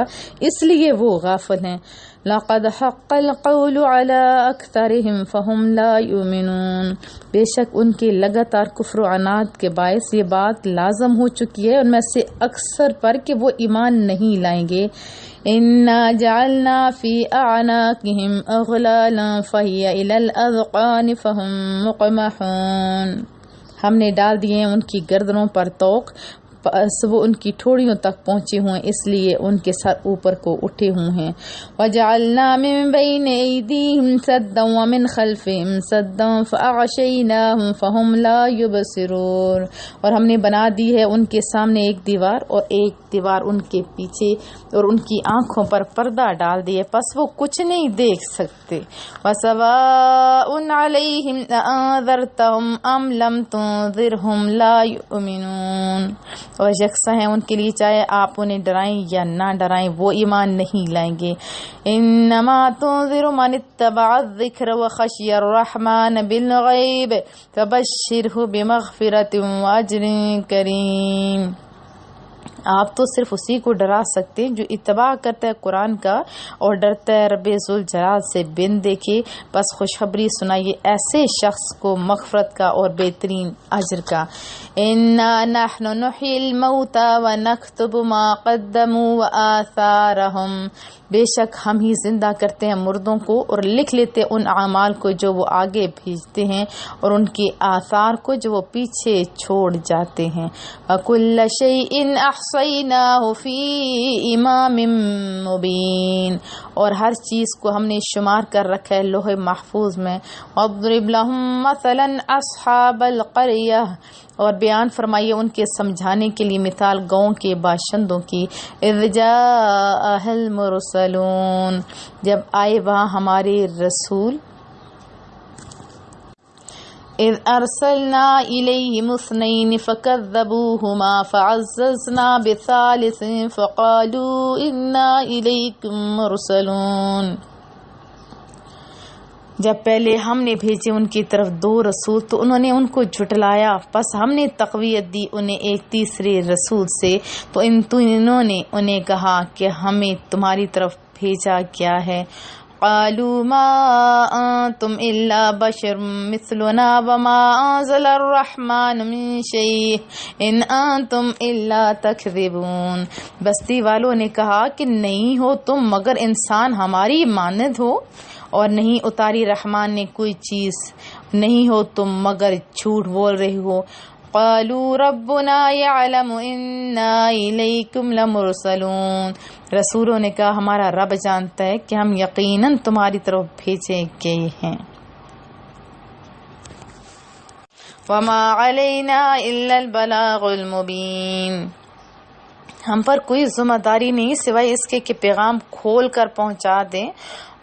اس لیے وہ غافل ہیں۔ لقد حق القول على اکثرهم فهم لا يؤمنون، بے شک ان کے لگاتار کفر و عناد کے باعث یہ بات لازم ہو چکی ہے ان میں سے اکثر پر کہ وہ ایمان نہیں لائیں گے۔ انا جعلنا فی اعناقهم اغلالا فہی الی الاذقان فهم مقمحون، ہم نے ڈال دیے ہیں ان کی گردنوں پر طوق، بس وہ ان کی ٹھوڑیوں تک پہنچے ہوئے اس لیے ان کے سر اوپر کو اٹھے ہوئے ہیں۔ وَجَعَلْنَا مِن بَيْنِ أَيْدِيهِمْ سَدًّا وَمِنْ خَلْفِهِمْ سَدًّا فَأَغْشَيْنَاهُمْ فَهُمْ لَا يُبْصِرُونَ، اور ہم نے بنا دی ہے ان کے سامنے ایک دیوار اور ایک دیوار ان کے پیچھے، اور ان کی آنکھوں پر پردہ ڈال دیے پس وہ کچھ نہیں دیکھ سکتے۔ وَسَوَاءٌ عَلَيْهِمْ أَأَنذَرْتَهُمْ أَمْ لَمْ تُنذِرْهُمْ لَا يُؤْمِنُونَ، اور یکساں ہے ان کے لیے چاہے آپ انہیں ڈرائیں یا نہ ڈرائیں وہ ایمان نہیں لائیں گے۔ انما تنذر من اتبع الذکر وخشی الرحمن بالغیب فبشرہ بمغفرۃ واجر کریم، آپ تو صرف اسی کو ڈرا سکتے ہیں جو اتباع کرتا ہے قرآن کا اور ڈرتا ہے رب ذوالجلال سے بن دیکھے، بس خوشخبری سنائیے ایسے شخص کو مغفرت کا اور بہترین اجر کا۔ انا نحن نحیی الموتى ونکتب ما قدموا وآثارهم، بے شک ہم ہی زندہ کرتے ہیں مردوں کو اور لکھ لیتے ان اعمال کو جو وہ آگے بھیجتے ہیں اور ان کے آثار کو جو وہ پیچھے چھوڑ جاتے ہیں۔ وَكُلَّ شَيْءٍ أَحْصَيْنَاهُ فِي إِمَامٍ مُبِينٍ، اور ہر چیز کو ہم نے شمار کر رکھا ہے لوح محفوظ میں۔ وَاضْرِبْ لَهُم مَثَلًا أَصْحَابَ الْقَرْيَةِ، اور بیان فرمائیے ان کے سمجھانے کے لیے مثال گاؤں کے باشندوں کی۔ اذ جاءها المرسلون، جب آئے وہاں ہمارے رسول۔ اذ ارسلنا الیہم اثنین فکذبوہما فعززنا بثالث فقالوا انا الیکم مرسلون، جب پہلے ہم نے بھیجے ان کی طرف 2 رسول تو انہوں نے ان کو جھٹلایا، پس ہم نے تقویت دی انہیں ایک تیسرے رسول سے، تو انہوں نے انہیں کہا کہ ہمیں تمہاری طرف بھیجا گیا ہے۔ قالوا ما انتم الا بشر مثلنا وما انزل الرحمن من شيء ان انتم الا تكذبون، بستی والوں نے کہا کہ نہیں ہو تم مگر انسان ہماری مانند ہو، اور نہیں اتاری رحمان نے کوئی چیز، نہیں ہو تم مگر جھوٹ بول رہے ہو۔ قالوا ربنا يعلم انا الیکم لمرسلون، رسولوں نے کہا ہمارا رب جانتا ہے کہ ہم یقیناً تمہاری طرف بھیجے گئے ہیں۔ وما علینا الا البلاغ المبین، ہم پر کوئی ذمہ داری نہیں سوائے اس کے کہ پیغام کھول کر پہنچا دیں۔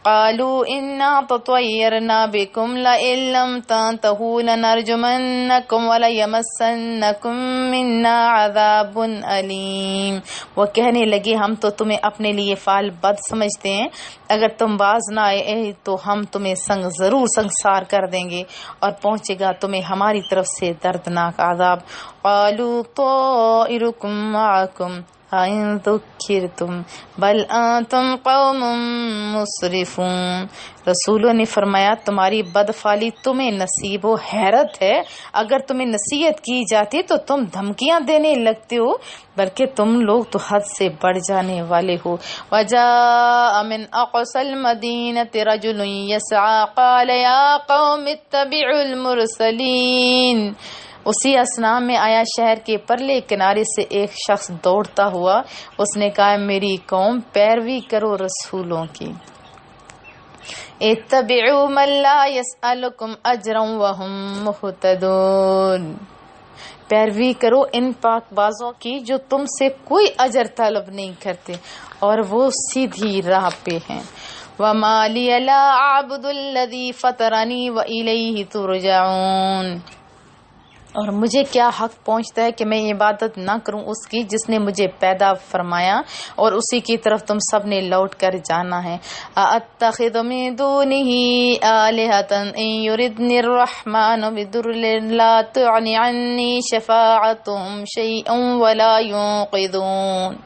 قالوا انا تطیرنا بکم لئن لم تنتهوا لنرجمنکم ولیمسنکم منا عذاب علیم۔ وہ کہنے لگے ہم تو تمہیں اپنے لیے فعال بد سمجھتے ہیں، اگر تم باز نہ آئے تو ہم تمہیں ضرور سنگسار کر دیں گے اور پہنچے گا تمہیں ہماری طرف سے دردناک عذاب۔ قالوا طائرکم معکم ان ذکرتم بل انتم قوم مسرفون۔ رسولوں نے فرمایا تمہاری بدفعلی تمہیں نصیب و حیرت ہے، اگر تمہیں نصیحت کی جاتی تو تم دھمکیاں دینے لگتے ہو، بلکہ تم لوگ تو حد سے بڑھ جانے والے ہو۔ وجاء من اقصى المدینة رجل یسعى قال یا قوم اتبعوا المرسلین۔ اسی اثنا میں آیا شہر کے پرلے کنارے سے ایک شخص دوڑتا ہوا، اس نے کہا میری قوم پیروی کرو رسولوں کی۔ اتبعوا من لا يسألكم اجرا وهم مهتدون، پیروی کرو ان پاک بازوں کی جو تم سے کوئی اجر طلب نہیں کرتے اور وہ سیدھی راہ پہ ہیں۔ وما لي لا اعبد الذي فطرني واليه ترجعون، اور مجھے کیا حق پہنچتا ہے کہ میں عبادت نہ کروں اس کی جس نے مجھے پیدا فرمایا اور اسی کی طرف تم سب نے لوٹ کر جانا ہے۔ اتخذ من دونه آلهة ان يردني الرحمن بضر لا تغن عني شفاعتهم شيئا ولا ينقذون،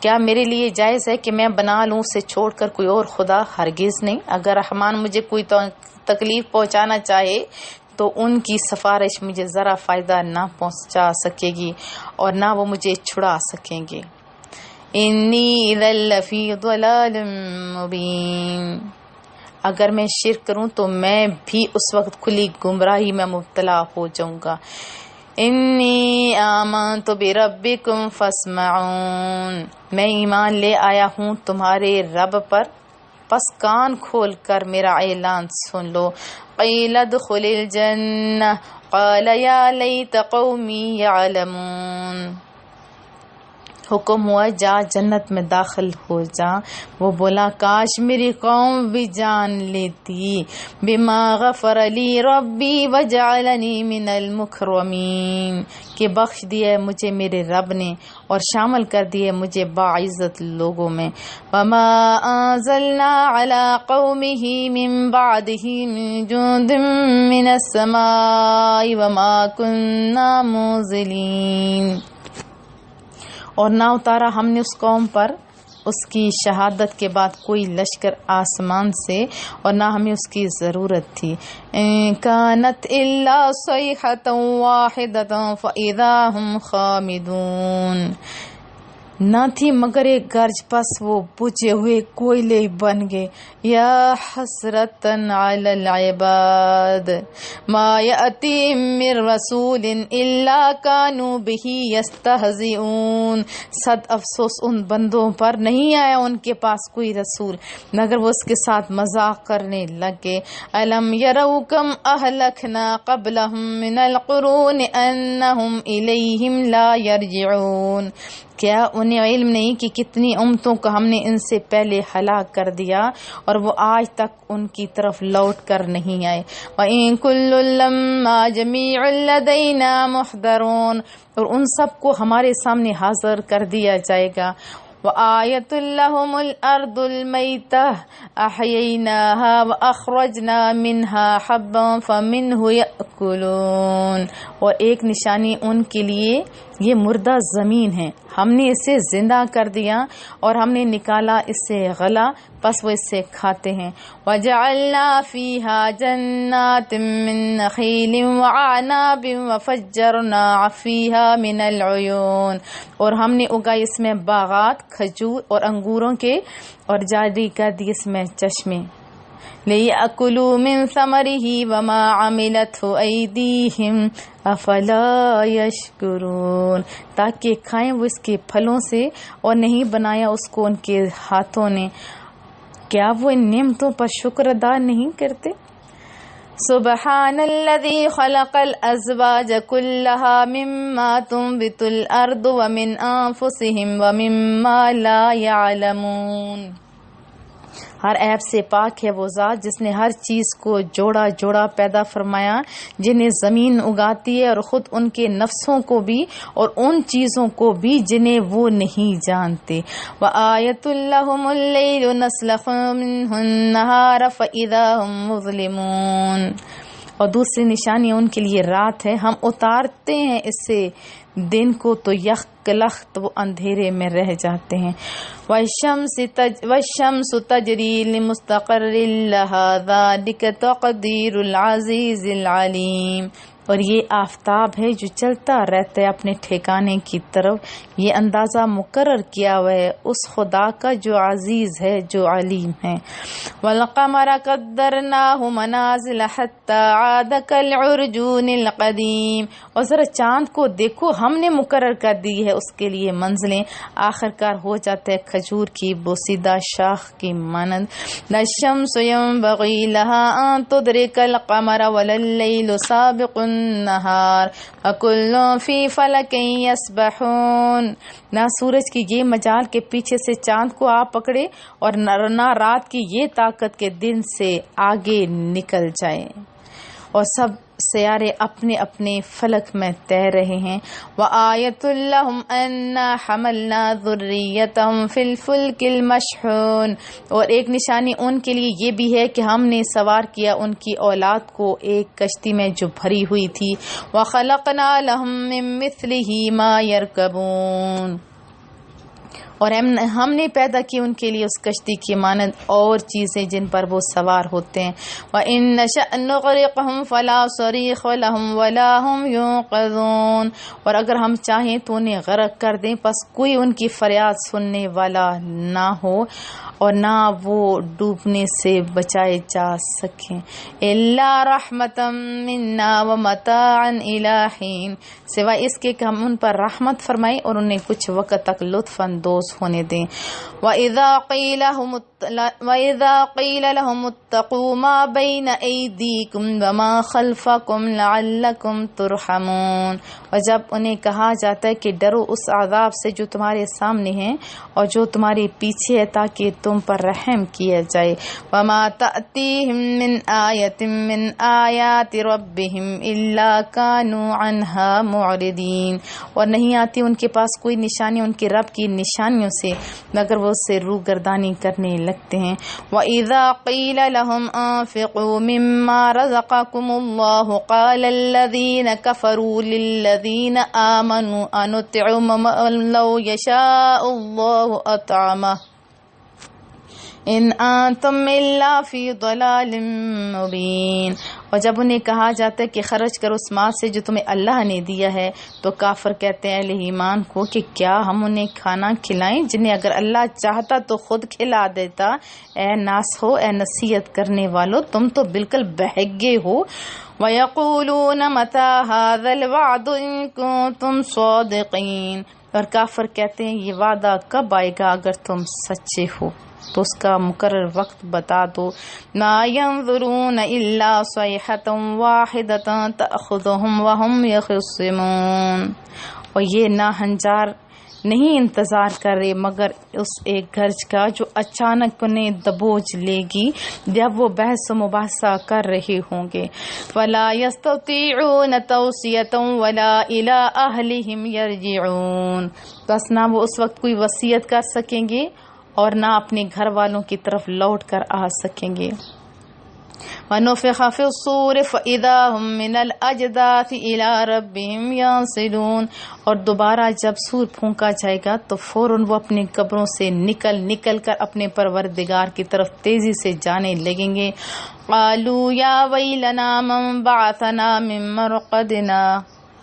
کیا میرے لیے جائز ہے کہ میں بنا لوں اسے چھوڑ کر کوئی اور خدا؟ ہرگز نہیں، اگر رحمان مجھے کوئی تکلیف پہنچانا چاہے تو ان کی سفارش مجھے ذرا فائدہ نہ پہنچا سکے گی اور نہ وہ مجھے چھڑا سکیں گے۔ انی اذا لفی ضلال مبین، اگر میں شرک کروں تو میں بھی اس وقت کھلی گمراہی میں مبتلا ہو جاؤں گا۔ انی آمنت بربکم فاسمعون، میں ایمان لے آیا ہوں تمہارے رب پر، پس کان کھول کر میرا اعلان سن لو۔ قیل ادخل الجنہ قال یا لیت قومی یعلمون، حکم ہوا جا جنت میں داخل ہو جا، وہ بولا کاش میری قوم بھی جان لیتی۔ بما غفر لی ربی وجعلنی من المکرمین، کہ بخش دیے مجھے میرے رب نے اور شامل کر دیے مجھے باعزت لوگوں میں۔ وما انزلنا علی قومہ من بعدہ من جند من السماء وما کننا منزلین، اور نہ اتارا ہم نے اس قوم پر اس کی شہادت کے بعد کوئی لشکر آسمان سے اور نہ ہمیں اس کی ضرورت تھی۔ کانت الا صیحۃ واحدۃ فاذا هم خامدون، نہ تھی مگر ایک گرج، پس وہ بجھے ہوئے کوئلے بن گئے۔ یا حسرتن علی العباد ما یأتیہم من رسول الا کانوا بہ یستہزئون، صد افسوس ان بندوں پر نہیں آیا ان کے پاس کوئی رسول مگر وہ اس کے ساتھ مذاق کرنے لگے۔ الم یروا کم اہلکنا قبلہم من القرون انہم الیہم لا یرجعون، کیا انہیں علم نہیں کہ کتنی امتوں کو ہم نے ان سے پہلے ہلاک کر دیا اور وہ آج تک ان کی طرف لوٹ کر نہیں آئے۔ وَإِن كُلٌّ لَمَّا جَمِيعٌ لَدَيْنَا مُحْضَرُونَ، اور ان سب کو ہمارے سامنے حاضر کر دیا جائے گا۔ وَآيَةٌ لَهُمُ الْأَرْضُ الْمَيْتَةُ أَحْيَيْنَاهَا وَأَخْرَجْنَا مِنْهَا حَبًّا فَمِنْهُ يَأْكُلُونَ، اور ایک نشانی ان کے لیے یہ مردہ زمین ہے، ہم نے اسے زندہ کر دیا اور ہم نے نکالا اس سے غلہ، پس وہ اس سے کھاتے ہیں۔ وَجَعَلْنَا فِيهَا جَنَّاتٍ مِّن نَخِيلٍ وَأَعْنَابٍ وَفَجَّرْنَا فِيهَا مِنَ الْعُيُونِ، اور ہم نے اگائی اس میں باغات کھجور اور انگوروں کے اور جاری کر دی اس میں چشمے۔ لِيَأْكُلُوا مِن ثَمَرِهِ وَمَا عَمِلَتْهُ أَيْدِيهِمْ أَفَلَا يَشْكُرُونَ، تاکہ کھائیں وہ اس کے پھلوں سے اور نہیں بنایا اس کو ان کے ہاتھوں نے، کیا وہ ان نعمتوں پر شکر ادا نہیں کرتے؟ سبحان الذي خلق الأزواج كلها مما تنبت الأرض ومن أنفسهم ومما لا يعلمون۔ ہر عیب سے پاک ہے وہ ذات جس نے ہر چیز کو جوڑا جوڑا پیدا فرمایا، جنہیں زمین اگاتی ہے اور خود ان کے نفسوں کو بھی اور ان چیزوں کو بھی جنہیں وہ نہیں جانتے۔ وَآیَةٌ لَهُمُ اللَّيْلُ نَسْلَخُ مِنْهُ النَّهَارَ فَإِذَا هُمْ مُظْلِمُونَ، اور دوسری نشانی ان کے لیے رات ہے، ہم اتارتے ہیں اس سے دن کو تو یک لخت وہ اندھیرے میں رہ جاتے ہیں۔ وَالشَّمْسُ تَجْرِي لِمُسْتَقَرٍّ لَهَا ذَلِكَ تَقْدِيرُ الْعَزِيزِ الْعَلِيمِ، اور یہ آفتاب ہے جو چلتا رہتا ہے اپنے ٹھکانے کی طرف، یہ اندازہ مقرر کیا ہوا ہے اس خدا کا جو عزیز ہے، جو علیم ہے۔ وَالْقَمَرَ قَدَّرْنَاهُ مَنَازِلَ حَتَّى عَادَ كَالْعُرْجُونِ الْقَدِيمِ، اور ذرا چاند کو دیکھو، ہم نے مقرر کر دی ہے اس کے لیے منزلیں، آخرکار ہو جاتا ہے کھجور کی بوسیدہ شاخ کی مانند۔ لَا الشَّمْسُ يَنبَغِي لَهَا أَن تُدْرِكَ الْقَمَرَ وَلَا اللَّيْلُ سَابِقُ النہار وَكُلٌّ فِي فَلَكٍ يَسْبَحُونَ، نہ سورج کی یہ مجال کے پیچھے سے چاند کو آ پکڑے اور نہ رات کی یہ طاقت کے دن سے آگے نکل جائے، اور سب سیارے اپنے اپنے فلک میں تیر رہے ہیں۔ وَآیَةٌ لَهُمْ أَنَّا حَمَلْنَا ذُرِّيَّتَهُمْ فِي الْفُلْكِ الْمَشْحُونِ، اور ایک نشانی ان کے لیے یہ بھی ہے کہ ہم نے سوار کیا ان کی اولاد کو ایک کشتی میں جو بھری ہوئی تھی۔ وَخَلَقْنَا لَهُم مِّن مِّثْلِهِ مَا يَرْكَبُونَ، اور ہم نے پیدا کی ان کے لیے اس کشتی کی مانند اور چیزیں جن پر وہ سوار ہوتے ہیں۔ وَإِن نَّشَأْ نُغْرِقْهُمْ فَلَا صَرِيخَ لَهُمْ وَلَا هُمْ يُنقَذُونَ، اور اگر ہم چاہیں تو انہیں غرق کر دیں، پس کوئی ان کی فریاد سننے والا نہ ہو اور نہ وہ ڈوبنے سے بچائے جا سکیں۔ إِلَّا رَحْمَةً مِنَّا وَمَتَاعًا إِلَىٰ حِينٍ، سوائے اس کے کہ ہم ان پر رحمت فرمائیں اور انہیں کچھ وقت تک لطف اندوز ہونے دیں۔ وَإِذَا قِيلَ لَهُمُ اتَّقُوا مَا بَيْنَ أَيْدِيكُمْ وَمَا خَلْفَكُمْ لَعَلَّكُمْ تُرْحَمُونَ، اور جب انہیں کہا جاتا ہے کہ ڈرو اس عذاب سے جو تمہارے سامنے ہے اور جو تمہارے پیچھے ہے تاکہ تم پر رحم کیا جائے۔ وَمَا تَأْتِيهِم مِّنْ آيَةٍ مِّنْ آيَاتِ رَبِّهِمْ إِلَّا كَانُوا عَنْهَا مُعْرِضِينَ، اور نہیں آتی ان کے پاس کوئی نشانی ان کے رب کی نشانیوں سے مگر وہ اس سے روگردانی کرنے لگتے ہیں۔ وَإِذَا قِيلَ لَهُمْ أَنفِقُوا مِمَّا رَزَقَكُمُ اللَّهُ قَالَ الَّذِينَ كَفَرُوا لِلَّذِينَ آمَنُوا أَنُطْعِمُ مَن لَّوْ يَشَاءُ اللَّهُ أَطْعَمَهُ إِنْ أَنتُمْ إِلَّا فِي ضَلَالٍ مُّبِينٍ، اور جب انہیں کہا جاتا ہے کہ خرچ کرو اس مال سے جو تمہیں اللہ نے دیا ہے، تو کافر کہتے ہیں اہل ایمان کو کہ کیا ہم انہیں کھانا کھلائیں جنہیں اگر اللہ چاہتا تو خود کھلا دیتا۔ اے ناس ہو، اے نصیحت کرنے والو، تم تو بالکل بہگے ہو۔ وَيَقُولُونَ مَتَىٰ هَٰذَا الْوَعْدُ إِن كُنتُمْ صَادِقِينَ، اور کافر کہتے ہیں یہ وعدہ کب آئے گا اگر تم سچے ہو، تو اس کا مقرر وقت بتا دو۔ مَا يَنظُرُونَ إِلَّا صَيْحَةً وَاحِدَةً تَأْخُذُهُمْ وَهُمْ يَخِصِّمُونَ، اور یہ ناہنجار نہیں انتظار کر رہے مگر اس ایک گرج کا جو اچانک انہیں دبوچ لے گی جب وہ بحث و مباحثہ کر رہے ہوں گے۔ وَلَا يَسْتَطِيعُونَ تَوْصِيَةً وَلَا إِلَىٰ أَهْلِهِمْ يَرْجِعُونَ، بس نہ وہ اس وقت کوئی وصیت کر سکیں گے اور نہ اپنے گھر والوں کی طرف لوٹ کر آ سکیں گے۔ وَنُفِخَ فِي الصُّورِ فَإِذَا هُم مِّنَ الْأَجْدَاثِ إِلَىٰ رَبِّهِمْ يَنسِلُونَ، اور دوبارہ جب سور پھونکا جائے گا تو فوراً وہ اپنی قبروں سے نکل کر اپنے پروردگار کی طرف تیزی سے جانے لگیں گے۔ قَالُوا يَا وَيْلَنَا مَن بَعَثَنَا مِن مَّرْقَدِنَا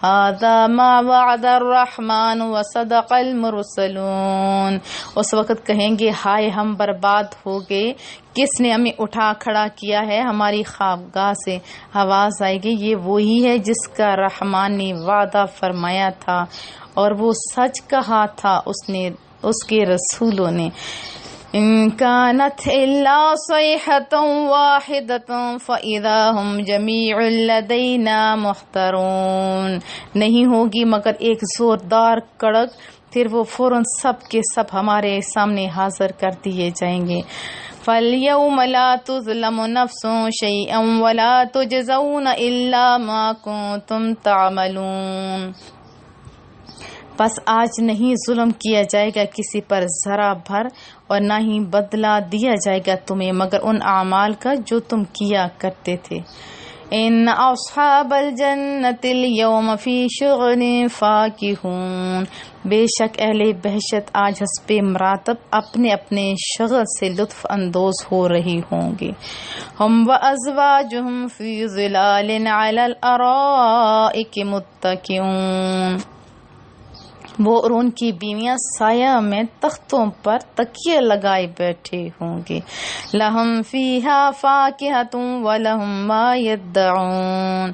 هَٰذَا مَا وَعَدَ الرَّحْمَٰنُ وَصَدَقَ الْمُرْسَلُونَ، اس وقت کہیں گے ہائے ہم برباد ہو گئے، کس نے ہمیں اٹھا کھڑا کیا ہے ہماری خوابگاہ سے۔ آواز آئے گی یہ وہی ہے جس کا رحمان نے وعدہ فرمایا تھا اور وہ سچ کہا تھا اس کے رسولوں نے۔ إن كانت إلا صيحة واحدة فإذا هم جميع لدينا محضرون، نہیں ہوگی مگر ایک زوردار کڑک، پھر وہ فوراً سب کے سب ہمارے سامنے حاضر کر دیے جائیں گے۔ فَالْيَوْمَ لَا تُظْلَمُ نَفْسٌ شَيْئًا وَلَا تُجْزَوْنَ إِلَّا مَا كُنتُمْ تَعْمَلُونَ، پس آج نہیں ظلم کیا جائے گا کسی پر ذرا بھر، اور نہ ہی بدلہ دیا جائے گا تمہیں مگر ان اعمال کا جو تم کیا کرتے تھے۔ ان اصحاب الجنت اليوم فی شغل فاکہون، بے شک اہل بہشت آج حسب مراتب اپنے اپنے شغل سے لطف اندوز ہو رہی ہوں گے۔ ہم وازواجہم فی ظلال علی الارائک متکئون، وہ اور ان کی بیویاں سایہ میں تختوں پر تکیے لگائے بیٹھے ہوں گے۔ لہم فیہا فاکہۃ ولہم ما یدعون،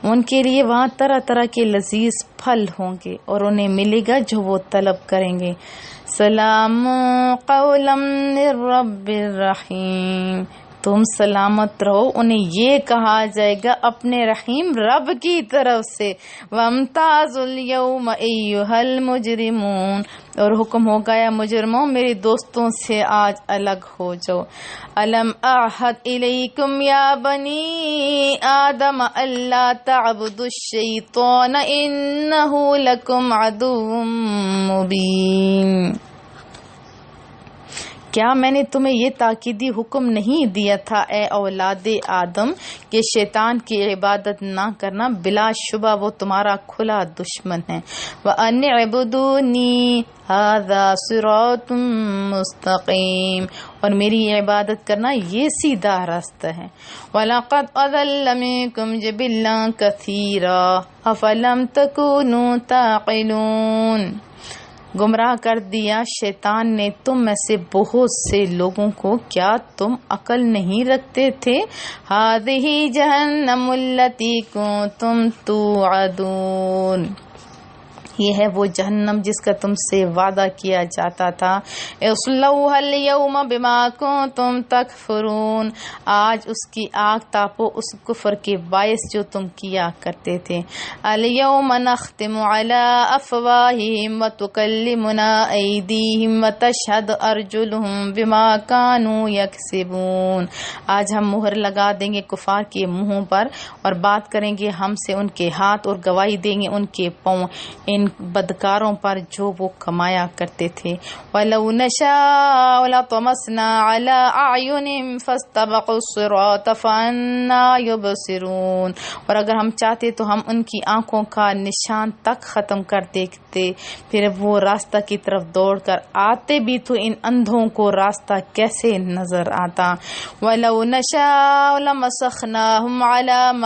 ان کے لیے وہاں طرح طرح کے لذیذ پھل ہوں گے اور انہیں ملے گا جو وہ طلب کریں گے۔ سلام قولا من رب الرحیم، تم سلامت رہو، انہیں یہ کہا جائے گا اپنے رحیم رب کی طرف سے۔ وَامْتَازُوا الْيَوْمَ أَيُّهَا الْمُجْرِمُونَ، اور حکم ہو گیا مجرموں میرے دوستوں سے آج الگ ہو جاؤ۔ أَلَمْ أَعْهَدْ إِلَيْكُمْ يَا بَنِي آدَمَ أَلَّا تَعْبُدُوا الشَّيْطَانَ إِنَّهُ لَكُمْ عَدُوٌّ مُّبِينٌ، کیا میں نے تمہیں یہ تاکیدی حکم نہیں دیا تھا اے اولاد آدم کہ شیطان کی عبادت نہ کرنا، بلا شبہ وہ تمہارا کھلا دشمن ہے۔ وَأَنِ اعْبُدُونِي هَذَا صِرَاطٌ مُسْتَقِيمٌ، اور میری عبادت کرنا یہ سیدھا راستہ ہے۔ وَلَقَدْ أَضَلَّ مِنكُمْ جِبِلًّا كَثِيرًا أَفَلَمْ تَكُونُوا تَعْقِلُونَ، گمراہ کر دیا شیطان نے تم میں سے بہت سے لوگوں کو، کیا تم عقل نہیں رکھتے تھے؟ هَذِهِ جَهَنَّمُ الَّتِي كُنتُمْ تُوعَدُونَ، یہ ہے وہ جہنم جس کا تم سے وعدہ کیا جاتا تھا۔ اصلوها اليوم بما كنتم تکفرون، آج اس کی آگ تاپو اس کفر کے باعث جو تم کیا کرتے تھے۔ اليوم نختم على افواہہم وتکلمنا ایدیہم وتشہد ارجلہم بما كانوا یکسبون، آج ہم مہر لگا دیں گے کفار کے منہوں پر اور بات کریں گے ہم سے ان کے ہاتھ، اور گواہی دیں گے ان کے پاؤں ان بدکاروں پر جو وہ کمایا کرتے تھے۔ وَلَوْ نَشَاءُ لَطَمَسْنَا عَلَىٰ أَعْيُنِهِمْ فَاسْتَبَقُوا الصِّرَاطَ فَأَنَّىٰ يُبْصِرُونَ، اور اگر ہم چاہتے تو ہم ان کی آنکھوں کا نشان تک ختم کر دیتے، پھر وہ راستہ کی طرف دوڑ کر آتے بھی تو ان اندھوں کو راستہ کیسے نظر آتا۔ وَلَوْ نَشَاءُ لَمَسَخْنَاهُمْ عَلَىٰ